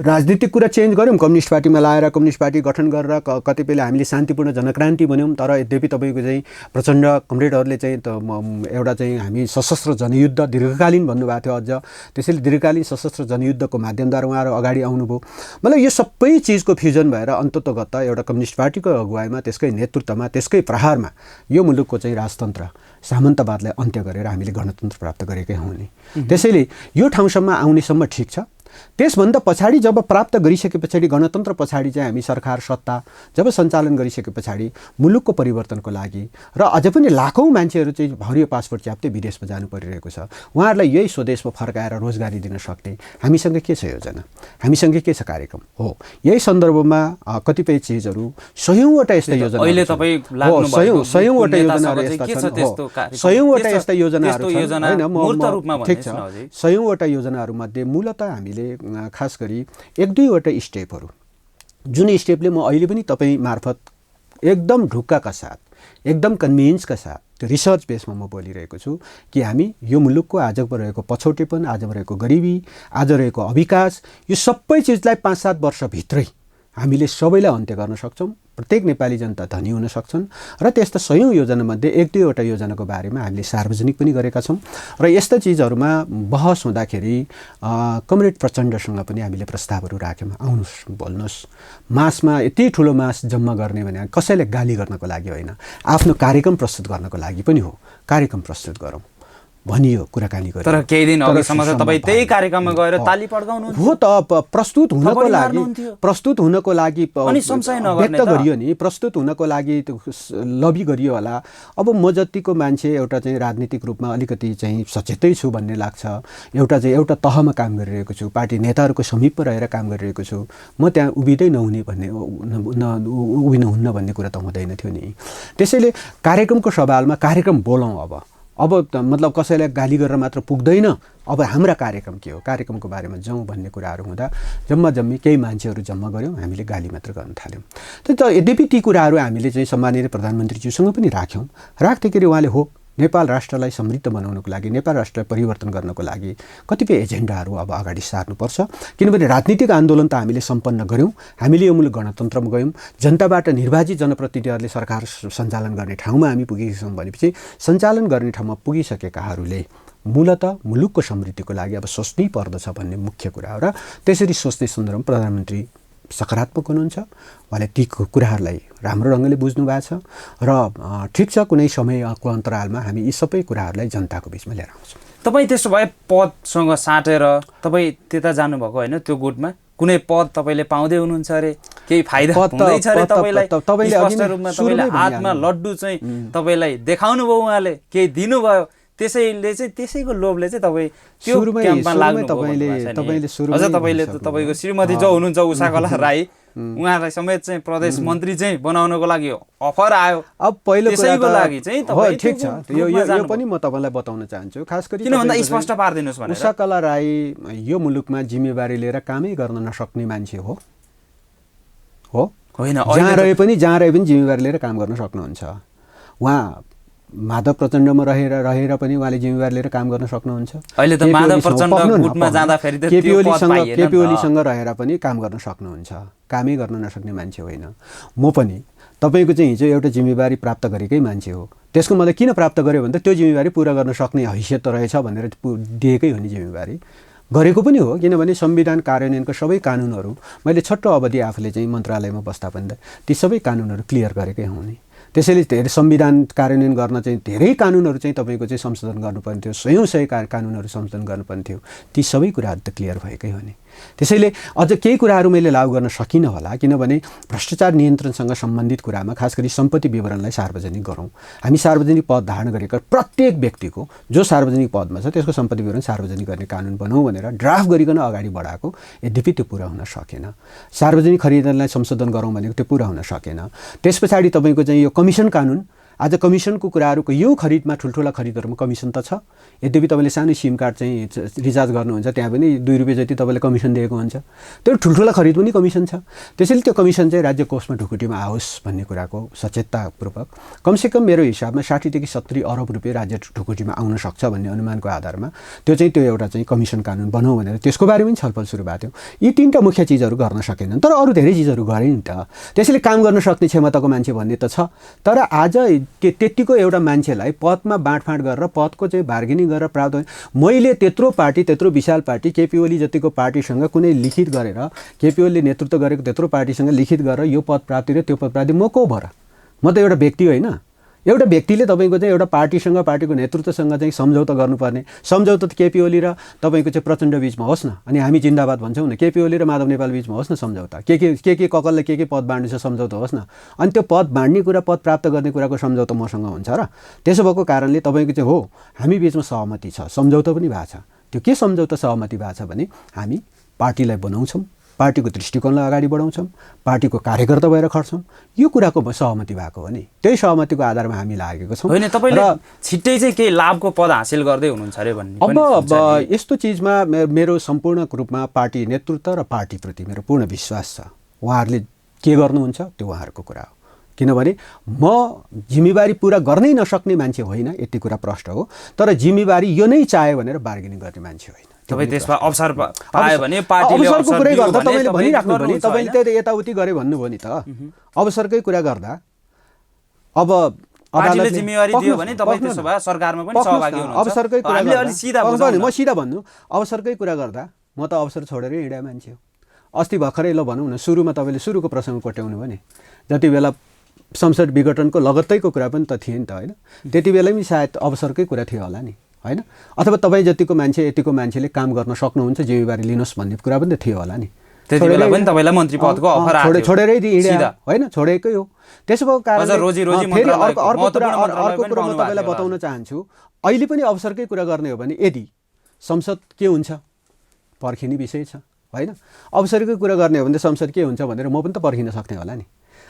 राजनीतिक कुरा चेन्ज गऱ्यौँ, कम्युनिस्ट पार्टीमा लाएर कम्युनिस्ट पार्टी गठन गरेर कतिपयले हामीले शान्तिपूर्ण जनक्रान्ति भन्यौँ। तर यद्यपि तपाईँको चाहिँ प्रचण्ड कमरेडहरूले चाहिँ एउटा चाहिँ हामी सशस्त्र जनयुद्ध दीर्घकालीन भन्नुभएको थियो अझ, त्यसैले दीर्घकालीन सशस्त्र जनयुद्धको माध्यमद्वारा उहाँहरू अगाडि आउनुभयो। मतलब यो सबै चिजको फ्युजन भएर अन्ततोगत एउटा कम्युनिस्ट पार्टीको अगुवाईमा, त्यसकै नेतृत्वमा, त्यसकै प्रहारमा यो मुलुकको चाहिँ राजतन्त्र सामन्तवादलाई अन्त्य गरेर हामीले गणतन्त्र प्राप्त गरेकै हौँ नि। त्यसैले यो ठाउँसम्म आउनेसम्म ठिक छ। त्यसभन्दा पछाडि जब प्राप्त गरिसके पछाडि गणतन्त्र पछाडि चाहिँ हामी सरकार सत्ता जब सञ्चालन गरिसके पछाडि मुलुकको परिवर्तनको लागि र अझ पनि लाखौँ मान्छेहरू चाहिँ हरियो पासपोर्ट च्याप्दै विदेशमा जानु परिरहेको छ, उहाँहरूलाई यही स्वदेशमा फर्काएर रोजगारी दिन सक्ने हामीसँग के छ योजना, हामीसँग के छ कार्यक्रम हो। यही सन्दर्भमा कतिपय चिजहरू सयौँवटा यस्ता योजना यस्ता योजनाहरू होइन, ठिक छ, सयौँवटा योजनाहरूमध्ये मूलतः हामीले खास गरी 1-2वटा स्टेपहरू, जुन स्टेपले म अहिले पनि तपाईँ मार्फत एकदम ढुक्काका साथ, एकदम कन्भिन्सका साथ त्यो रिसर्च बेसमा म बोलिरहेको छु कि हामी यो मुलुकको आजको रहेको पछौटेपन, आज रहेको गरिबी, आज रहेको अविकास, यो सबै चिजलाई 5-7 वर्षभित्रै हामीले सबैलाई अन्त्य गर्न सक्छौँ। प्रत्येक नेपाली जनता धनी हुन सक्छन् र त्यस्ता सयौँ योजनामध्ये एक दुईवटा योजनाको बारेमा हामीले सार्वजनिक पनि गरेका छौँ र यस्ता चिजहरूमा बहस हुँदाखेरि कमरेड प्रचण्डसँग पनि हामीले प्रस्तावहरू राख्यौँ। आउनुहोस्, बोल्नुहोस्। मासमा यति ठुलो मास जम्मा गर्ने भने कसैलाई गाली गर्नको लागि होइन, आफ्नो कार्यक्रम प्रस्तुत गर्नको लागि पनि हो। कार्यक्रम प्रस्तुत गरौँ भनियो, कुराकानी गर्यो। तर केही दिन अघिसम्म त तपाईँ त्यही कार्यक्रममा गएर ताली पड्काउनु हो त। प्रस्तुत हुनको लागि व्यक्त गरियो नि, प्रस्तुत हुनको लागि लबी गरियो होला। अब म जतिको मान्छे एउटा चाहिँ राजनीतिक रूपमा अलिकति चाहिँ सचेतै छु भन्ने लाग्छ। एउटा तहमा काम गरिरहेको छु, पार्टी नेताहरूको समीपमा रहेर काम गरिरहेको छु। म त्यहाँ उभिँदै नहुने भन्ने उभिनुहुन्न भन्ने कुरा त हुँदैन थियो नि। त्यसैले कार्यक्रमको सवालमा कार्यक्रम बोलौँ। अब मतलब कसैलाई गाली गरेर मात्र पुग्दैन। अब हाम्रा कार्यक्रम के हो, कार्यक्रमको बारेमा जाउँ भन्ने कुराहरू हुँदा जम्मी केही मान्छेहरू जम्मा गऱ्यौँ, हामीले गाली मात्र गर्न थाल्यौँ। यद्यपि ती कुराहरू हामीले चाहिँ सम्माननीय प्रधानमन्त्रीज्यूसँग पनि राख्दाखेरि उहाँले हो नेपाल राष्ट्रलाई समृद्ध बनाउनको लागि, नेपाल राष्ट्रलाई परिवर्तन गर्नको लागि कतिपय एजेन्डाहरू अब अगाडि सार्नुपर्छ। किनभने राजनीतिक आन्दोलन त हामीले सम्पन्न गऱ्यौँ, हामीले यो मुलुक गणतन्त्रमा गयौँ, जनताबाट निर्वाचित जनप्रतिनिधिहरूले सरकार सञ्चालन गर्ने ठाउँमा हामी पुगेका छौँ भनेपछि सञ्चालन गर्ने ठाउँमा पुगिसकेकाहरूले मूलतः मुलुकको समृद्धिको लागि अब सोच्नै पर्दछ भन्ने मुख्य कुरा हो। र त्यसरी सोच्ने सन्दर्भमा प्रधानमन्त्री सकारात्मक हुनुहुन्छ। उहाँले ती कुराहरूलाई राम्रो ढङ्गले बुझ्नु भएको छ र ठिक छ, कुनै समयको अन्तरालमा हामी यी सबै कुराहरूलाई जनताको बिचमा लिएर आउँछौँ। तपाईँ त्यसो भए पदसँग साटेर तपाईँ त्यता जानुभएको होइन, त्यो गुटमा कुनै पद तपाईँले पाउँदै हुनुहुन्छ अरे, केही फाइदा हुँदैछ अरे तपाईँलाई? स्पष्ट रूपमा तपाईँले हातमा लड्डु चाहिँ तपाईँलाई देखाउनु भयो, उहाँले केही दिनुभयो, त्यसैले चाहिँ त्यसैको लोभले चाहिँ तपाईँ त्यो क्याम्पमा लाग्नुभयो। तपाईँले त तपाईँको श्रीमती जो हुनुहुन्छ उषाकला राई, उहाँलाई समेत चाहिँ प्रदेश मन्त्री चाहिँ बनाउनको लागि अफर आयो। अब पहिलो त्यसैको लागि चाहिँ तपाईँ ठिक छ, यो पनि म तपाईँलाई बताउन चाहन्छु। खास गरी किन भन्दा स्पष्ट पारिदिनुहोस् भनेर। उषाकला राई यो मुलुकमा जिम्मेवारी लिएर कामै गर्न नसक्ने मान्छे हो होइन? जहाँ रहे पनि जिम्मेवारी लिएर काम गर्न सक्नुहुन्छ। उहाँ माधव प्रचण्डमा रहेर पनि उहाँले जिम्मेवारी लिएर काम गर्न सक्नुहुन्छ। अहिले त माधव प्रचण्ड गुटमा जाँदाखेरि त त्यो पद पाइएन। केपीओलीसँग रहेर पनि काम गर्न सक्नुहुन्छ। कामै गर्न नसक्ने मान्छे होइन। म पनि तपाईँको चाहिँ हिजो एउटा जिम्मेवारी प्राप्त गरेकै मान्छे हो। त्यसको मतलब किन प्राप्त गर्यो भने त त्यो जिम्मेवारी पुरा गर्न सक्ने हैसियत त रहेछ भनेर दिएकै हो नि। जिम्मेवारी गरेको पनि हो, किनभने संविधान कार्यान्वयनको सबै कानुनहरू मैले छोटो अवधि आफूले चाहिँ मन्त्रालयमा बस्दा पनि ती सबै कानुनहरू क्लियर गरेकै हुँ नि। त्यसैले धेरै संविधान कार्यान्वयन गर्न चाहिँ धेरै कानुनहरू चाहिँ तपाईँको चाहिँ संशोधन गर्नुपर्ने थियो, सय कानुनहरू संशोधन गर्नुपर्ने थियो। ती सबै कुराहरू त क्लियर भएकै हो नि। त्यसैले अझ केही कुराहरू मैले लागू गर्न सकिनँ होला, किनभने भ्रष्टाचार नियन्त्रणसँग सम्बन्धित कुरामा खास गरी सम्पत्ति विवरणलाई सार्वजनिक गरौँ। हामी सार्वजनिक पद धारण गरेका प्रत्येक व्यक्तिको जो सार्वजनिक पदमा छ त्यसको सम्पत्ति विवरण सार्वजनिक गर्ने कानुन बनाऊ भनेर ड्राफ्ट गरिकन अगाडि बढाएको, यद्यपि त्यो पुरा हुन सकेन। सार्वजनिक खरिदलाई संशोधन गरौँ भनेको त्यो पुरा हुन सकेन। त्यस पछाडि तपाईँको चाहिँ यो कमिसन कानुन, आज कमिसनको कुराहरूको यो खरिदमा ठुल्ठुला खरिदहरूमा कमिसन त छ। यद्यपि तपाईँले सानो सिम कार्ड चाहिँ रिचार्ज गर्नुहुन्छ त्यहाँ पनि 2 रुपियाँ जति तपाईँले कमिसन दिएको हुन्छ। त्यो ठुल्ठुला खरिद पनि कमिसन छ। त्यसैले त्यो कमिसन चाहिँ राज्य कोषमा ढुकुटीमा आओस् भन्ने कुराको सचेततापूर्वक कमसेकम मेरो हिसाबमा 60 देखि 70 अरब रुपियाँ राज्य ढुकुटीमा आउन सक्छ भन्ने अनुमानको आधारमा त्यो एउटा चाहिँ कमिसन कानुन बनाऊ भनेर त्यसको बारेमा पनि छलफल सुरु भएको थियो। यी 3टा मुख्य चिजहरू गर्न सकेनन्, तर अरू धेरै चिजहरू गरे नि त। त्यसैले काम गर्न सक्ने क्षमताको मान्छे भन्ने त छ, तर आज त्यतिको एउटा मान्छेलाई पदमा बाँडफाँड गरेर पदको चाहिँ बार्गेनिङ गरेर प्राप्त, मैले त्यत्रो पार्टी, त्यत्रो विशाल पार्टी, केपी ओली जतिको पार्टीसँग कुनै लिखित गरेर, केपी ओलीले नेतृत्व गरेको त्यत्रो पार्टीसँग लिखित गरेर यो पद प्राप्ति र त्यो पद प्राप्ति म को भएर? म त एउटा व्यक्ति होइन। एउटा व्यक्तिले तपाईँको चाहिँ एउटा पार्टीसँग, पार्टीको नेतृत्वसँग चाहिँ सम्झौता गर्नुपर्ने। सम्झौता त केपी ओली र तपाईँको चाहिँ प्रचण्ड बिचमा होस् न, अनि हामी जिन्दाबाद भन्छौँ न। केपी ओली र माधव नेपाल बिचमा होस् न सम्झौता। के ककलले के पद बाँड्नु छ सम्झौता होस् न। अनि त्यो पद बाँड्ने कुरा, पद प्राप्त गर्ने कुराको सम्झौता मसँग हुन्छ र? त्यसो भएको कारणले तपाईँको चाहिँ हो हामी बिचमा सहमति छ, सम्झौता पनि भएको छ। त्यो के सम्झौता सहमति भएको छ भने हामी पार्टीलाई बनाउँछौँ, पार्टीको दृष्टिकोणलाई अगाडि बढाउँछौँ, पार्टीको कार्यकर्ता भएर खट्छौँ। यो कुराको सहमति भएको हो नि। त्यही सहमतिको आधारमा हामी लागेको छौँ। होइन, तपाईँले छिट्टै चाहिँ केही लाभको पद हासिल गर्दै हुनुहुन्छ अरे भन्ने। अब यस्तो चिजमा मेरो सम्पूर्ण रूपमा पार्टी नेतृत्व र पार्टीप्रति मेरो पूर्ण विश्वास छ। उहाँहरूले के गर्नुहुन्छ त्यो उहाँहरूको कुरा हो। किनभने म जिम्मेवारी पुरा गर्नै नसक्ने मान्छे होइन, यति कुरा प्रष्ट हो। तर जिम्मेवारी यो नै चाह्यो भनेर बार्गेनिङ गर्ने मान्छे होइन। तपाईँ त्यसमा अवसर पायो भने पार्टीले अवसरको अवसर कुरै दियो गर्दा भने तपाईँले तपाईँ भनिराख्नु भयो नि, गर्नुहुन्छ, तपाईँले होइन? त्यो यताउति गरे भन्नुभयो नि त। अवसरकै कुरा गर्दा अब पार्टीले अदालतले जिम्मेवारी दियो भने तपाईँ पक्नु त्यसो न, भए सरकारमा पनि पक्नुस् सहभागी न, हुनुहुन्छ। अवसरकै कुरा हामीले गर्दा अलि सिधा पक्नु बुझाउँ नि, न। म सिधा भन्नु, अवसरकै कुरा गर्दा म त अवसर छोडेर हिँडे मान्छे हो। अस्ति भर्खरै ल भनौँ न, सुरुमा तपाईँले सुरुको प्रसङ्ग कोट्याउनु भयो नि, जति बेला संसद विघटनको लगत्तैको कुरा पनि त थिए नि त, होइन? त्यति बेला पनि सायद अवसरकै कुरा थियो होला नि, होइन? अथवा तपाईँ जतिको मान्छे यतिको मान्छेले काम गर्न सक्नुहुन्छ, जिम्मेवारी लिनुहोस् भन्ने कुरा पनि त थियो होला नि। त्यति बेला पनि तपाईँलाई मन्त्री पदको अफर आएको थियो। छोडेरै हिँडे सिधा। होइन, छोडेकै हो। त्यसो भएको कारणले अझ रोजी फेरि मन्त्रालयको अर्को कुरा महत्त्वपूर्ण म मन्त्रालय पनि तपाईँलाई पाउनु बताउन चाहन्छु। अहिले पनि अवसरकै कुरा गर्ने हो भने यदि संसद के हुन्छ पर्खिने विषय छ, होइन? अवसरकै कुरा गर्ने हो भने संसद के हुन्छ भनेर म पनि त पर्खिन सक्ने होला नि,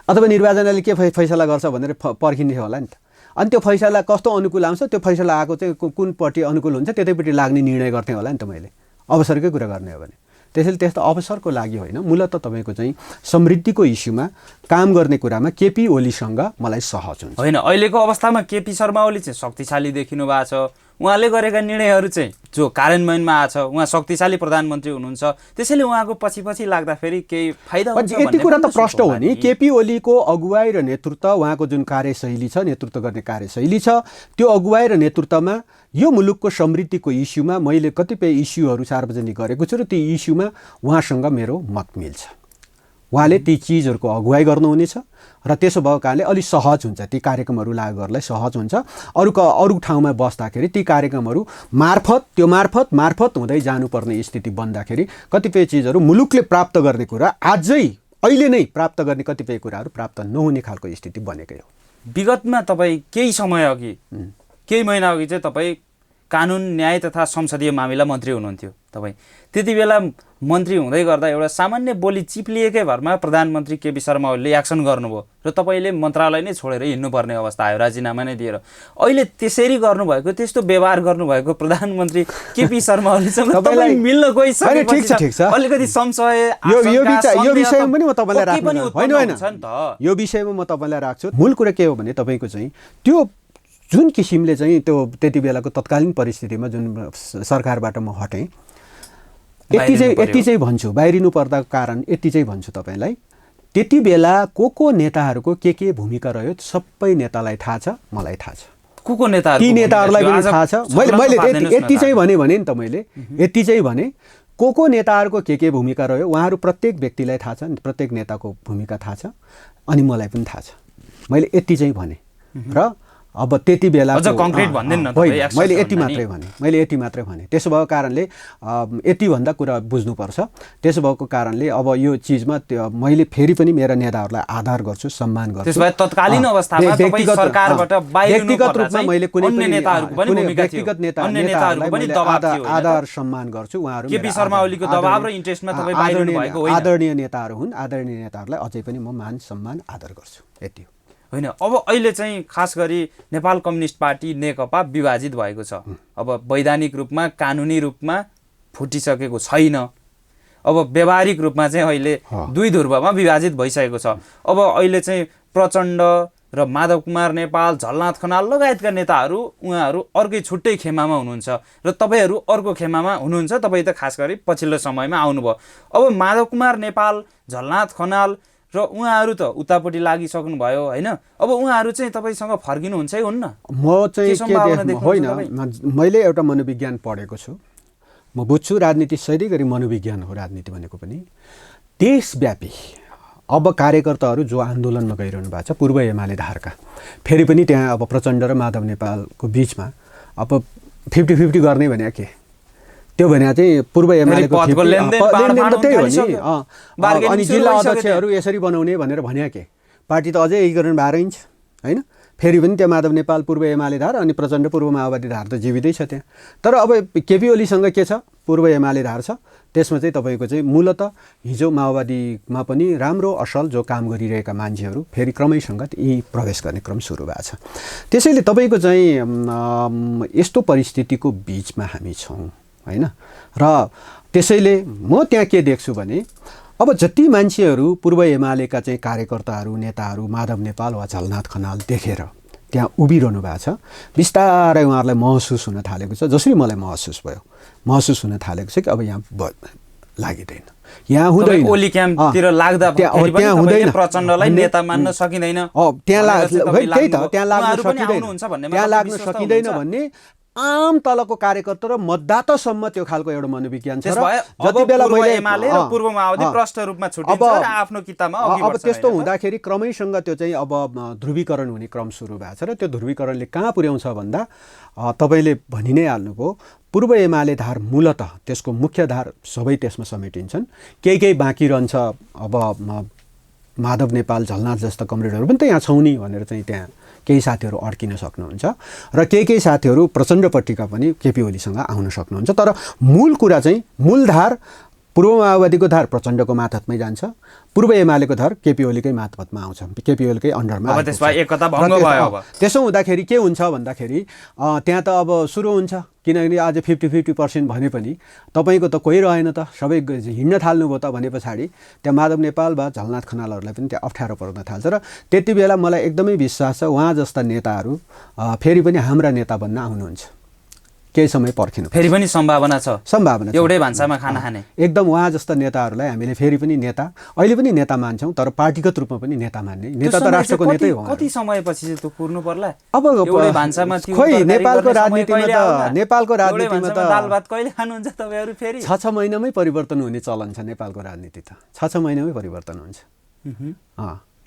अथवा निर्वाचनले के फैसला गर्छ भनेर पर्खिने होला नि त। अनि त्यो फैसला कस्तो अनुकूल आउँछ, त्यो फैसला आएको चाहिँ कुन पार्टी अनुकूल हुन्छ त्यतैपट्टि लाग्ने निर्णय गर्ने होला नि त मैले, अवसरकै कुरा गर्ने हो भने। त्यसैले त्यस्तो अवसरको लागि होइन, मूलतः तपाईँको चाहिँ समृद्धिको इस्युमा काम गर्ने कुरामा केपी ओलीसँग मलाई सहज हुन्छ। होइन, अहिलेको अवस्थामा केपी शर्मा ओली चाहिँ शक्तिशाली देखिनु भएको छ। उहाँले गरेका निर्णयहरू चाहिँ जो कार्यान्वयनमा आएको छ, उहाँ शक्तिशाली प्रधानमन्त्री हुनुहुन्छ, त्यसैले उहाँको पछि पछि लाग्दाखेरि केही फाइदा हुन्छ यति कुरा त प्रश्न हो नि, केपी ओलीको अगुवाई र नेतृत्व, उहाँको जुन कार्यशैली छ, नेतृत्व गर्ने कार्यशैली छ, त्यो अगुवाई र नेतृत्वमा यो मुलुकको समृद्धिको इस्युमा मैले कतिपय इस्युहरू सार्वजनिक गरेको छु र ती इस्युमा उहाँसँग मेरो मत मिल्छ। उहाँले ती चिजहरूको अगुवाई गर्नुहुनेछ र त्यसो भएको कारणले अलि सहज हुन्छ, ती कार्यक्रमहरू लागू गर्नलाई सहज हुन्छ। अरू ठाउँमा बस्दाखेरि ती कार्यक्रमहरू मार्फत हुँदै जानुपर्ने स्थिति बन्दाखेरि कतिपय चिजहरू मुलुकले प्राप्त गर्ने कुरा अहिले नै प्राप्त गर्ने कतिपय कुराहरू प्राप्त नहुने खालको स्थिति बनेकै हो। विगतमा तपाईँ केही समय अघि, केही महिना अघि चाहिँ तपाईँ कानुन न्याय तथा संसदीय मामिला मन्त्री हुनुहुन्थ्यो। तपाईँ त्यति बेला मन्त्री हुँदै गर्दा एउटा सामान्य बोली चिप्लिएकै भरमा प्रधानमन्त्री केपी शर्मा ओलीले एक्सन गर्नुभयो र तपाईँले मन्त्रालय नै छोडेर हिँड्नुपर्ने अवस्था आयो, राजीनामा नै दिएर। अहिले त्यसरी गर्नुभएको, त्यस्तो व्यवहार गर्नुभएको प्रधानमन्त्री केपी शर्मा ओलीसँग तपाईँ मिल्न गइसकेपछि अलिकति संशय, यो विषयमा पनि म तपाईँलाई राख्छु। यो विषयमा म तपाईँलाई राख्छु। मूल कुरा के हो भने तपाईँको चाहिँ त्यो जुन किसिमले चाहिँ त्यो त्यति बेलाको तत्कालीन परिस्थितिमा जुन सरकारबाट म हटेँ, यति चाहिँ भन्छु, बाहिरिनु पर्दा कारण यति चाहिँ भन्छु तपाईँलाई, त्यति बेला को नेताहरूको के भूमिका रह्यो सबै नेतालाई थाहा छ, मलाई थाहा छ, को नेताहरू, ती नेताहरूलाई पनि थाहा छ। मैले यति चाहिँ भने नि त, मैले यति चाहिँ भने को नेताहरूको के भूमिका रह्यो उहाँहरू प्रत्येक व्यक्तिलाई थाहा छ, प्रत्येक नेताको भूमिका थाहा छ, अनि मलाई पनि थाहा छ। मैले यति चाहिँ भने र अब त्यति बेला कङ्क्रिट भन्दैन न, मैले यति मात्रै भने। त्यसो भएको कारणले यतिभन्दा कुरा बुझ्नुपर्छ। त्यसो भएको कारणले अब यो चिजमा मैले फेरि पनि मेरा नेताहरूलाई आदर गर्छु, सम्मान गर्छु। त्यसो भए तत्कालीन अवस्थामा तपाईँ सरकारबाट व्यक्तिगत रूपमा मैले कुनै व्यक्तिगत नेताहरूलाई मैले आदर सम्मान गर्छु। उहाँहरू केपी शर्मा ओलीको दबाब र इन्ट्रेस्टमा तपाईँ बाहिरिनु भएको होइन। आदरणीय नेताहरू हुन्, आदरणीय नेताहरूलाई अझै पनि म मान सम्मान आदर गर्छु, यति हो। होइन, अब अहिले चाहिँ खास गरी नेपाल कम्युनिस्ट पार्टी नेकपा विभाजित भएको छ। अब वैधानिक रूपमा, कानुनी रूपमा फुटिसकेको छैन। अब व्यावहारिक रूपमा चाहिँ अहिले दुई ध्रुवमा विभाजित भइसकेको छ। अब अहिले चाहिँ प्रचण्ड र माधव कुमार नेपाल, झलनाथ खनाल लगायतका नेताहरू उहाँहरू अर्कै छुट्टै खेमामा हुनुहुन्छ र तपाईँहरू अर्को खेमामा हुनुहुन्छ। तपाईँ त खास गरी पछिल्लो समयमा आउनुभयो। अब माधव कुमार नेपाल, झलनाथ खनाल र उहाँहरू त उतापट्टि लागिसक्नु भयो, होइन? अब उहाँहरू चाहिँ तपाईँसँग फर्किनुहुन्छ है हुन्न? म चाहिँ होइन, मैले एउटा मनोविज्ञान पढेको छु, म बुझ्छु राजनीति सही गरी मनोविज्ञान हो राजनीति भनेको पनि। देशव्यापी अब कार्यकर्ताहरू जो आन्दोलनमा गइरहनु भएको छ पूर्व एमाले धारका, फेरि पनि त्यहाँ अब प्रचण्ड र माधव नेपालको बिचमा अब 50-50 गर्ने भने के, त्यो भने चाहिँ पूर्व एमालेको त्यही हो नि। अनि जिल्ला अध्यक्षहरू यसरी बनाउने भनेर भन्या के, पार्टी त अझै एकीकरण भएर हिँड्छ, होइन? फेरि पनि त्यहाँ माधव नेपाल पूर्व एमाले धार अनि प्रचण्ड पूर्व माओवादी धार त जीवितै छ त्यहाँ। तर अब केपी ओलीसँग के छ, पूर्व एमाले धार छ। त्यसमा चाहिँ तपाईँको चाहिँ मूलतः हिजो माओवादीमा पनि राम्रो असल जो काम गरिरहेका मान्छेहरू फेरि क्रमैसँग यी प्रवेश गर्ने क्रम सुरु भएको छ। त्यसैले तपाईँको चाहिँ यस्तो परिस्थितिको बिचमा हामी छौँ, होइन? र त्यसैले म त्यहाँ के देख्छु भने अब जति मान्छेहरू पूर्व एमालेका चाहिँ कार्यकर्ताहरू, नेताहरू माधव नेपाल वा झलनाथ खनाल देखेर त्यहाँ उभिरहनु भएको छ। बिस्तारै उहाँहरूलाई महसुस हुन थालेको छ, जसरी मलाई महसुस भयो, महसुस हुन थालेको छ कि अब यहाँ लागिँदैन, यहाँ हुँदैन, ओली क्याम्पतिर लाग्दा त्यहाँ हुँदैन, प्रचण्डलाई नेता मान्न सकिँदैन, त्यहाँ लाग्न सकिँदैन भन्ने आम तलको कार्यकर्ता र मतदातासम्म त्यो खालको एउटा मनोविज्ञान छ। जति बेला मैले पूर्व माओवादी प्रष्ट रूपमा छुटिन्छ र आफ्नो किताबमा अब त्यस्तो हुँदाखेरि क्रमैसँग त्यो चाहिँ अब ध्रुवीकरण हुने क्रम सुरु भएको छ र त्यो ध्रुवीकरणले कहाँ पुर्याउँछ भन्दा तपाईँले भनि नै हाल्नुभयो, पूर्व एमाले धार मूलतः त्यसको मुख्य धार सबै त्यसमा समेटिन्छन्, केही बाँकी रहन्छ। अब माधव नेपाल, झलनाथ जस्ता कमरेडहरू पनि त यहाँ छौँ नि भनेर चाहिँ त्यहाँ केही साथीहरू अड्किन सक्नुहुन्छ र केही साथीहरू प्रचण्डपट्टिका पनि केपी ओलीसँग आउन सक्नुहुन्छ। तर मूल कुरा चाहिँ मूलधार पूर्व माओवादीको धार प्रचण्डको मातहतमै जान्छ, पूर्व एमालेको धार केपी ओलीकै मातहतमा आउँछ, केपी ओलीकै अन्डरमा। त्यसो हुँदाखेरि के हुन्छ भन्दाखेरि त्यहाँ त अब सुरु हुन्छ, किनभने आज 50-50% भने पनि तपाईँको त कोही रहेन त, सबै हिँड्न थाल्नुभयो त भने पछाडि त्यहाँ माधव नेपाल वा झलनाथ खनालहरूलाई पनि त्यहाँ अप्ठ्यारो पर्न थाल्छ। र त्यति बेला मलाई एकदमै विश्वास छ उहाँ जस्ता नेताहरू फेरि पनि हाम्रा नेता बन्न आउनुहुन्छ, केही समय पर्खिनु, फेरि पनि सम्भावना छ, एउटै भान्सामा खाना खाने एकदम उहाँ जस्ता नेताहरूलाई हामीले फेरि पनि नेता, अहिले पनि नेता मान्छौँ, तर पार्टीगत रूपमा पनि नेता मान्ने, नेता त राष्ट्रको नेतै हो। कति समयपछि चाहिँ त्यो कुर्नु पर्ला? अब खोइ नेपालको राजनीतिमा त दाल भात कहिले खानुहुन्छ तपाईहरु? फेरि 6 महिनामै परिवर्तन हुने चलन छ नेपालको राजनीति त, 6 महिनामै परिवर्तन हुन्छ।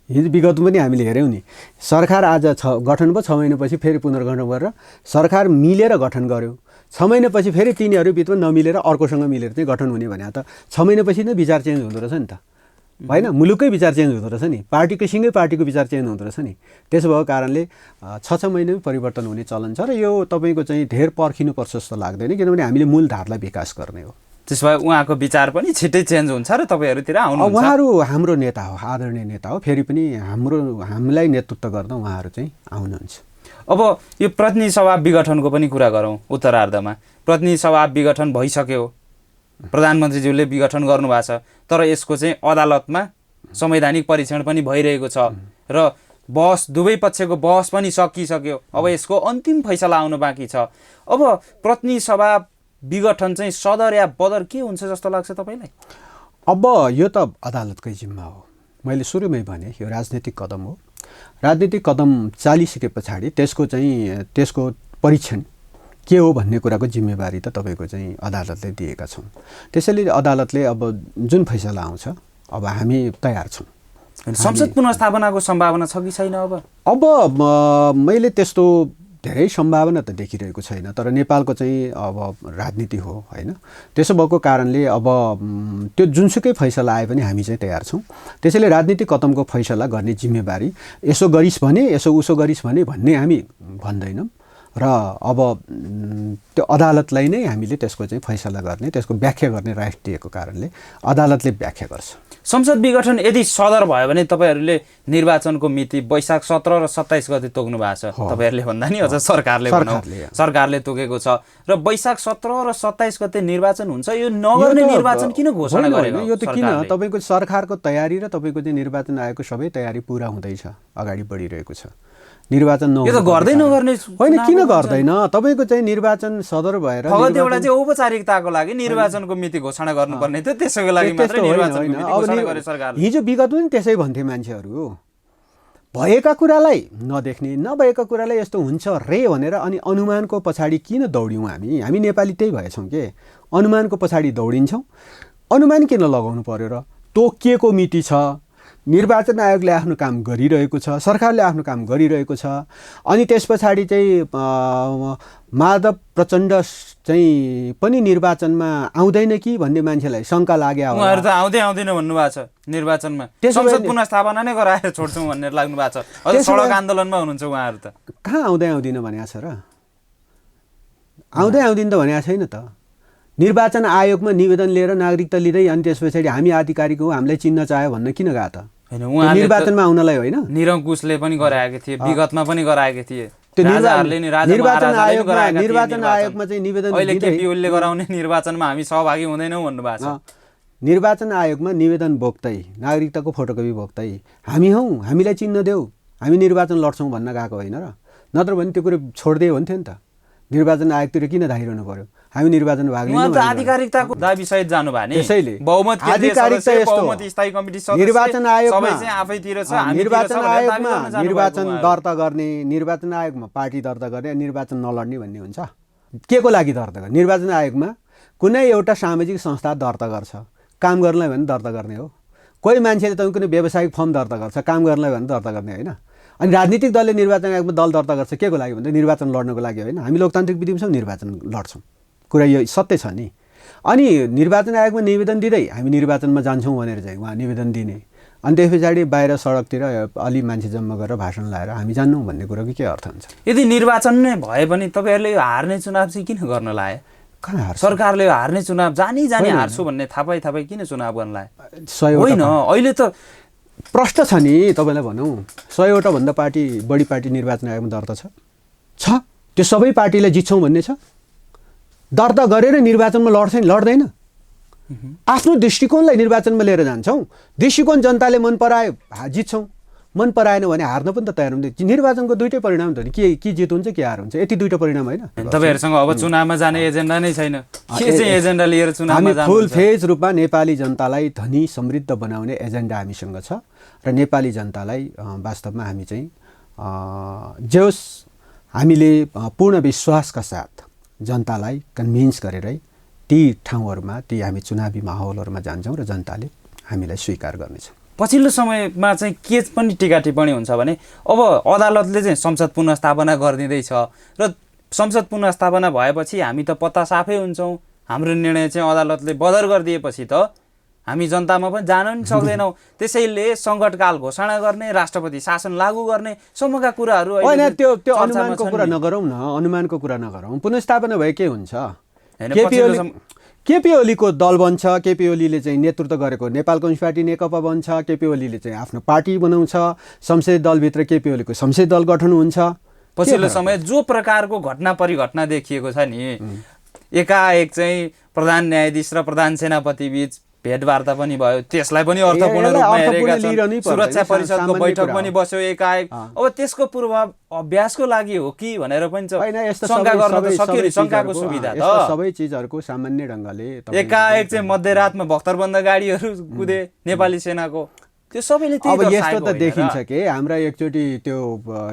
हिजो विगत पनि हामीले हेऱ्यौँ नि, सरकार आज गठन भयो, 6 महिनापछि फेरि पुनर्गठन गरेर सरकार मिलेर गठन गर्यो, 6 महिनापछि फेरि तिनीहरू बिचमा नमिलेर अर्कोसँग मिलेर चाहिँ गठन हुने भने त 6 महिनापछि नै विचार चेन्ज हुँदो रहेछ नि त, होइन? मुलुककै विचार चेन्ज हुँदो रहेछ नि, पार्टीको सिँगै पार्टीको विचार चेन्ज हुँदो रहेछ नि। त्यसो भएको कारणले 6 महिनामै परिवर्तन हुने चलन छ र यो तपाईँको चाहिँ धेर पर्खिनुपर्छ जस्तो लाग्दैन, किनभने हामीले मूल धारलाई विकास गर्ने हो। त्यसो भए उहाँको विचार पनि छिट्टै चेन्ज हुन्छ र तपाईँहरूतिर आउनुहुन्छ? उहाँहरू हाम्रो नेता हो, आदरणीय नेता हो, फेरि पनि हामीलाई नेतृत्व गर्न उहाँहरू चाहिँ आउनुहुन्छ। अब यो प्रतिनिधि सभा विघटनको पनि कुरा गरौँ। उत्तरार्धमा प्रतिनिधि सभा विघटन भइसक्यो, प्रधानमन्त्रीज्यूले विघटन गर्नुभएको छ, तर यसको चाहिँ अदालतमा संवैधानिक परीक्षण पनि भइरहेको छ र बहस, दुवै पक्षको बहस पनि सकिसक्यो, अब यसको अन्तिम फैसला आउनु बाँकी छ। अब प्रतिनिधि सभा विघटन चाहिँ सदर या बदर के हुन्छ जस्तो लाग्छ तपाईँलाई? अब यो त अदालतकै जिम्मा हो, मैले सुरुमै भने यो राजनीतिक कदम हो। राजनीतिक कदम चालिसके पछाडि त्यसको परीक्षण के हो भन्ने कुराको जिम्मेवारी त तपाईँको चाहिँ अदालतले दिएका छौँ। त्यसैले अदालतले अब जुन फैसला आउँछ अब हामी तयार छौँ। संसद पुनर्स्थापनाको सम्भावना छ कि छैन? अब मैले त्यस्तो धेरै सम्भावना त देखिरहेको छैन, तर नेपालको चाहिँ अब राजनीति हो, होइन? त्यसो भएको कारणले अब त्यो जुनसुकै फैसला आए पनि हामी चाहिँ तयार छौँ। त्यसैले राजनीतिक कदमको फैसला गर्ने जिम्मेवारी यसो गरिस् भने, यसो उसो गरिस् भने भन्ने हामी भन्दैनौँ र अब त्यो अदालतलाई नै हामीले त्यसको चाहिँ फैसला गर्ने, त्यसको व्याख्या गर्ने राइट दिएको कारणले अदालतले व्याख्या गर्छ। संसद विघटन यदि सदर भयो भने तपाईँहरूले निर्वाचनको मिति वैशाख 17 र 27 गते तोक्नु भएको छ। तपाईँहरूले भन्दा नि अझ सरकारले तोकेको छ र वैशाख 17 र 27 गते निर्वाचन हुन्छ। यो नगर्ने निर्वाचन किन घोषणा गरेको? यो त किन तपाईँको सरकारको तयारी र तपाईँको चाहिँ निर्वाचन आयोगको सबै तयारी पुरा हुँदैछ, अगाडि बढिरहेको छ। निर्वाचन यो त गर्दै नगर्ने होइन, किन गर्दैन? तपाईँको चाहिँ निर्वाचन सदर भएर फगत एउटा चाहिँ औपचारिकताको लागि निर्वाचनको मिति घोषणा गर्नुपर्ने थियो, त्यसैको लागि मात्रै निर्वाचनको मिति घोषणा गरे सरकारले। हिजो विगत पनि त्यसै भन्थे मान्छेहरू, भएका कुरालाई नदेख्ने, नभएका कुरालाई यस्तो हुन्छ रे भनेर अनि अनुमानको पछाडि किन दौड्यौँ हामी नेपाली त्यही भएछौँ के अनुमानको पछाडि दौडिन्छौँ। अनुमान किन लगाउनु पर्यो र? तोकिएको मिति छ, निर्वाचन आयोगले आफ्नो काम गरिरहेको छ, सरकारले आफ्नो काम गरिरहेको छ, अनि त्यस पछाडि चाहिँ माधव प्रचण्ड चाहिँ पनि निर्वाचनमा आउँदैन कि भन्ने मान्छेलाई शङ्का लाग्यो। उहाँहरू त आउँदैन भन्नुभएको छ निर्वाचनमा, संसद पुनर्स्थापना नै गराएर छोड्छौँ भनेर लाग्नु भएको छ। अझ सडक आन्दोलनमा हुनुहुन्छ उहाँहरू त। कहाँ आउँदैन भनेको छ र? आउँदैन त भनेको छैन त। निर्वाचन आयोगमा निवेदन लिएर नागरिकता लिँदै अनि त्यस पछाडि हामी आधिकारिक हो, हामीलाई चिन्न चाह्यो भन्न किन गएको त? निर्वाचनमा आउनलाई होइन, निरङ्कुशले पनि गराएका थिए, विगतमा पनि गराएका थिए। निर्वाचन आयोगमा चाहिँ निवेदन गराउने निर्वाचनमा हामी सहभागी हुँदैनौँ भन्नुभएको छ। निर्वाचन आयोगमा निवेदन बोक्दै, नागरिकताको फोटोकपी बोक्दै हामी हौँ, हामीलाई चिन्न देऊ, हामी निर्वाचन लड्छौँ भन्न गएको होइन र? नत्र भने त्यो कुरो छोडिदियो हुन्थ्यो नि त। निर्वाचन आयोगतिर किन धाइरहनु पर्यो? हामी निर्वाचनमा भाग उहाँ लिनु त आधिकारिकताको दाबी सहित जानु भयो नि। त्यसैले बहुमत केन्द्रीय आधिकारिकता सदस्य, यस्तो बहुमत स्थायी कमिटी सदस्य निर्वाचन आयोगमा सबै चाहिँ आफैतिर छ, हामीतिर छ निर्वाचन भनेर दाबी आयोगमा गर्न जानु निर्वाचन भएको दर्ता गर्ने, निर्वाचन आयोगमा पार्टी दर्ता गर्ने, निर्वाचन नलड्ने भन्ने हुन्छ? के को लागि दर्ता गर्ने? निर्वाचन आयोगमा कुनै एउटा सामाजिक संस्था दर्ता गर्छ, काम गर्नलाई भने दर्ता गर्ने हो। कोही मान्छेले त कुनै व्यावसायिक फर्म दर्ता गर्छ, काम गर्नलाई भने दर्ता गर्ने होइन। अनि राजनीतिक दलले निर्वाचन आयोगमा दल दर्ता गर्छ के को लागि भन्दा निर्वाचन लड्नको लागि होइन। हामी लोकतान्त्रिक विधिमा छौँ, निर्वाचन लड्छौँ, कुरा यो सत्य छ नि। अनि निर्वाचन आयोगमा निवेदन दिँदै हामी निर्वाचनमा जान्छौँ भनेर चाहिँ उहाँ निवेदन दिने, अनि त्यस पछाडि बाहिर सडकतिर अलि मान्छे जम्मा गरेर भाषण लाएर हामी जान्नौँ भन्ने कुरोको के अर्थ हुन्छ? यदि निर्वाचन नै भए पनि तपाईँहरूले यो हार्ने चुनाव चाहिँ किन गर्न लाए? कहाँ हार्छ? सरकारले यो हार्ने चुनाव जानी हार्छु भन्ने थाहा पाइ किन चुनाव गर्न लाए? 100 होइन, अहिले त प्रश्न छ नि तपाईँलाई भनौँ, 100वटा भन्दा बढी पार्टी निर्वाचन आयोगमा दर्ता छ। त्यो सबै पार्टीलाई जित्छौँ भन्ने छ? दर्ता गरेर निर्वाचनमा लड्दैन? आफ्नो दृष्टिकोणलाई निर्वाचनमा लिएर जान्छौँ। दृष्टिकोण जनताले मन परायो जित्छौँ, मन पराएन भने हार्न पनि त तयार हुँदैन। निर्वाचनको दुईटै परिणाम त नि, के जित हुन्छ के हार हुन्छ, यति दुईटा परिणाम होइन। तपाईँहरूसँग अब चुनावमा जाने एजेन्डा नै छैन, के चाहिँ एजेन्डा लिएर चुनावमा जानु? फुल फेज रूपमा नेपाली जनतालाई धनी समृद्ध बनाउने एजेन्डा हामीसँग छ र नेपाली जनतालाई वास्तवमा हामी चाहिँ जे होस् हामीले पूर्ण विश्वासका साथ जनतालाई कन्भिन्स गरेरै ती ठाउँहरूमा ती हामी चुनावी माहौलहरूमा जान्छौँ र जनताले हामीलाई स्वीकार गर्नेछ। पछिल्लो समयमा चाहिँ के पनि टीका टिप्पणी हुन्छ भने अब अदालतले चाहिँ संसद पुनर्स्थापना गरिदिँदैछ र संसद पुनर्स्थापना भएपछि हामी त पत्ता साफै हुन्छौँ, हाम्रो निर्णय चाहिँ अदालतले बदर गरिदिएपछि त हामी जनतामा पनि जान पनि सक्दैनौँ। त्यसैले सङ्कटकाल घोषणा गर्ने, राष्ट्रपति शासन लागू गर्ने सम्मका कुराहरू होइन। त्यो अनुमानको कुरा नगरौँ न, अनुमानको कुरा नगरौँ। पुनर्स्थापना भए के हुन्छ? केपी ओलीको दल बन्छ, केपी ओलीले चाहिँ नेतृत्व गरेको नेपाल कम्युनिस्ट पार्टी नेकपा बन्छ, केपी ओलीले चाहिँ आफ्नो पार्टी बनाउँछ, संसदीय दलभित्र केपी ओलीको संसदीय दल गठन हुन्छ। पछिल्लो समय जो प्रकारको घटना परिघटना देखिएको छ नि, एकाएक चाहिँ प्रधान न्यायाधीश र प्रधान सेनापति बीच भेटवार्ता पनि भयो, त्यसलाई पनि अर्थपूर्ण रूपमा हेरेका छन्। सुरक्षा परिषदको बैठक पनि बस्यो एकाएक। अब त्यसको पूर्वाभ्यासको लागि हो कि भनेर पनि शङ्का गर्न त सक्यो नि, शङ्काको सुविधा त। सबै चिजहरूको सामान्य ढङ्गले एकाएक चाहिँ मध्यरातमा भक्तरबन्द गाडीहरू कुदे नेपाली सेनाको, त्यो सबैले अब यस्तो त देखिन्छ कि हाम्रा एकचोटि त्यो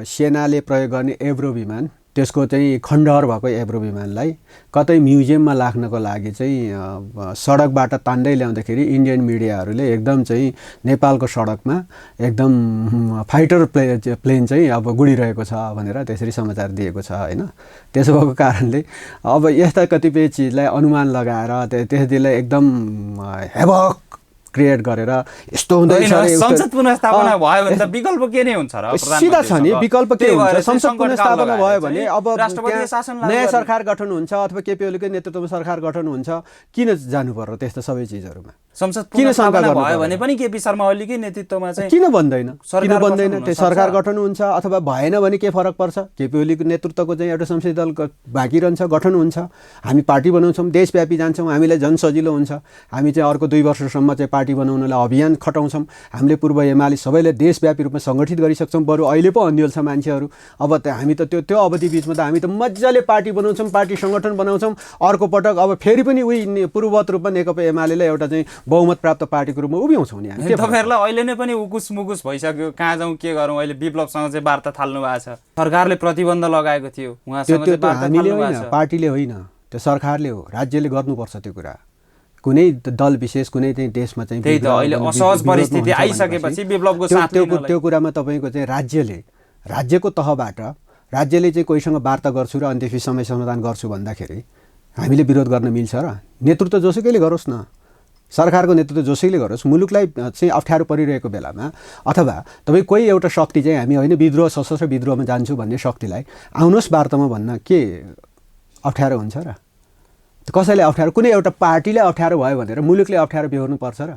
सेनाले प्रयोग गर्ने एब्रो विमान, त्यसको चाहिँ खण्डहर भएको एब्रो विमानलाई कतै म्युजियममा राख्नको लागि चाहिँ सडकबाट तान्दै ल्याउँदाखेरि इन्डियन मिडियाहरूले एकदम चाहिँ नेपालको सडकमा एकदम फाइटर प्लेन चाहिँ अब गुडिरहेको छ भनेर त्यसरी समाचार दिएको छ होइन। त्यसो भएको कारणले अब यस्ता कतिपय चिजलाई अनुमान लगाएर त्यसलाई एकदम हेभक क्रिएट गरेर यस्तो हुँदैछ। संसद पुनर्स्थापना भयो भने त विकल्प के नै हुन्छ र? सिधा छ नि, विकल्प के हुन्छ? संसद पुनर्स्थापना भयो भने अब राष्ट्रपति शासन नयाँ सरकार गठन हुन्छ अथवा केपी ओलीको नेतृत्वमा सरकार गठन हुन्छ, किन जानु पर्यो त्यस्तो सबै चिजहरूमा? संसद पुनर्स्थापना भयो भने पनि केपी शर्मा ओलीकै नेतृत्वमा चाहिँ किन बन्दैन? त्यो सरकार गठन हुन्छ अथवा भएन भने के फरक पर्छ? केपी ओलीको नेतृत्वको चाहिँ एउटा संसदीय दल बाँकी रहन्छ, गठन हुन्छ, हामी पार्टी बनाउँछौँ, देशव्यापी जान्छौँ, हामीलाई झन् सजिलो हुन्छ। हामी चाहिँ अर्को 2 वर्षसम्म चाहिँ पार्टी बनाउनलाई अभियान खटाउँछौँ। हामीले पूर्व एमाले सबैलाई देशव्यापी रूपमा सङ्गठित गरिसक्छौँ। बरु अहिले पो अन्यल छ मान्छेहरू। अब हामी त त्यो अवधि बिचमा त हामी त मजाले पार्टी बनाउँछौँ, पार्टी सङ्गठन बनाउँछौँ। अर्को पटक अब फेरि पनि उही पूर्ववत रूपमा नेकपा एमालेलाई एउटा चाहिँ बहुमत प्राप्त पार्टीको रूपमा उभ्याउँछौँ नि हामी। तपाईँहरूलाई अहिले नै पनि उकुस मुकुस भइसक्यो, कहाँ जाउँ के गरौँ? अहिले विप्लवसँग चाहिँ वार्ता थाल्नु भएको छ, सरकारले प्रतिबन्ध लगाएको थियो, उहाँसँग हामीले होइन, पार्टीले होइन, त्यो सरकारले हो, राज्यले गर्नुपर्छ त्यो कुरा। कुनै दल विशेष कुनै चाहिँ देशमा चाहिँ त्यही त अहिले असहज परिस्थिति आइसकेपछि विप्लवको साथ त्यो कुरामा तपाईँको चाहिँ राज्यको तहबाट राज्यले चाहिँ कोहीसँग वार्ता गर्छु र अनि त्यसपछि समय समाधान गर्छु भन्दाखेरि हामीले विरोध गर्न मिल्छ र? नेतृत्व जोसुकैले गरोस् न, सरकारको नेतृत्व जोसुकैले गरोस्, मुलुकलाई चाहिँ अप्ठ्यारो परिरहेको बेलामा अथवा तपाईँ कोही एउटा शक्ति चाहिँ हामी होइन विद्रोह सशस्त्र विद्रोहमा जान्छु भन्ने शक्तिलाई आउनुहोस् वार्तामा भन्न के अप्ठ्यारो हुन्छ र? कसैले अप्ठ्यारो, कुनै एउटा पार्टीलाई अप्ठ्यारो भयो भनेर मुलुकले अप्ठ्यारो बेहोर्नु पर्छ र?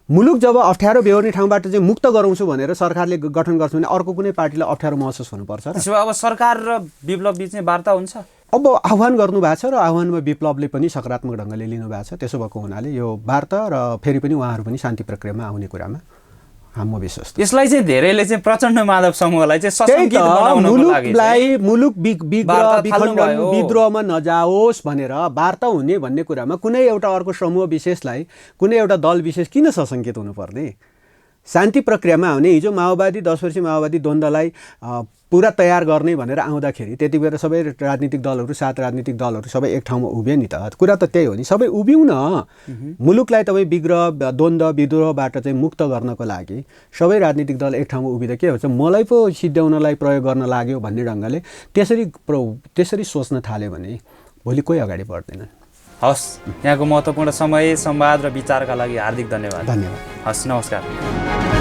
मुलुक जब अप्ठ्यारो बेहोर्ने ठाउँबाट चाहिँ मुक्त गराउँछु भनेर सरकारले गठन गर्छ भने अर्को कुनै पार्टीलाई अप्ठ्यारो महसुस हुनुपर्छ र? अब सरकार र विप्लव बिच चाहिँ वार्ता हुन्छ? अब आह्वान गर्नुभएको छ र आह्वानमा विप्लवले पनि सकारात्मक ढङ्गले लिनुभएको छ। त्यसो भएको हुनाले यो वार्ता र फेरि पनि उहाँहरू पनि शान्ति प्रक्रियामा आउने कुरामा म विश्वस्त। यसलाई चाहिँ धेरैले चाहिँ प्रचण्ड माधव समूहलाई चाहिँ सशङ्कित बनाउनको लागि मुलुकलाई मुलुक वार्ता विखण्डन थाल्नुभयो। विद्रोहमा नजाओस् भनेर वार्ता हुने भन्ने कुरामा कुनै एउटा अर्को समूह विशेषलाई कुनै एउटा दल विशेष किन सशङ्कित हुनुपर्ने? शान्ति प्रक्रियामा आउने हिजो माओवादी 10 वर्षीय माओवादी द्वन्द्वलाई पुरा तयार गर्ने भनेर आउँदाखेरि त्यति बेला सबै राजनीतिक दलहरू 7 राजनीतिक दलहरू सबै एक ठाउँमा उभिए नि त। कुरा त त्यही हो नि, सबै उभिउँ न। मुलुकलाई तपाईँ विग्रह द्वन्द्व विद्रोहबाट चाहिँ मुक्त गर्नको लागि सबै राजनीतिक दल एक ठाउँमा उभिँदा के हुन्छ, मलाई पो सिद्ध्याउनलाई प्रयोग गर्न लाग्यो भन्ने ढङ्गले त्यसरी सोच्न थाल्यो भने भोलि कोही अगाडि बढ्दैनन्। हस्, यहाँको महत्त्वपूर्ण समय, संवाद र विचारका लागि हार्दिक धन्यवाद। धन्यवाद। हस्, नमस्कार।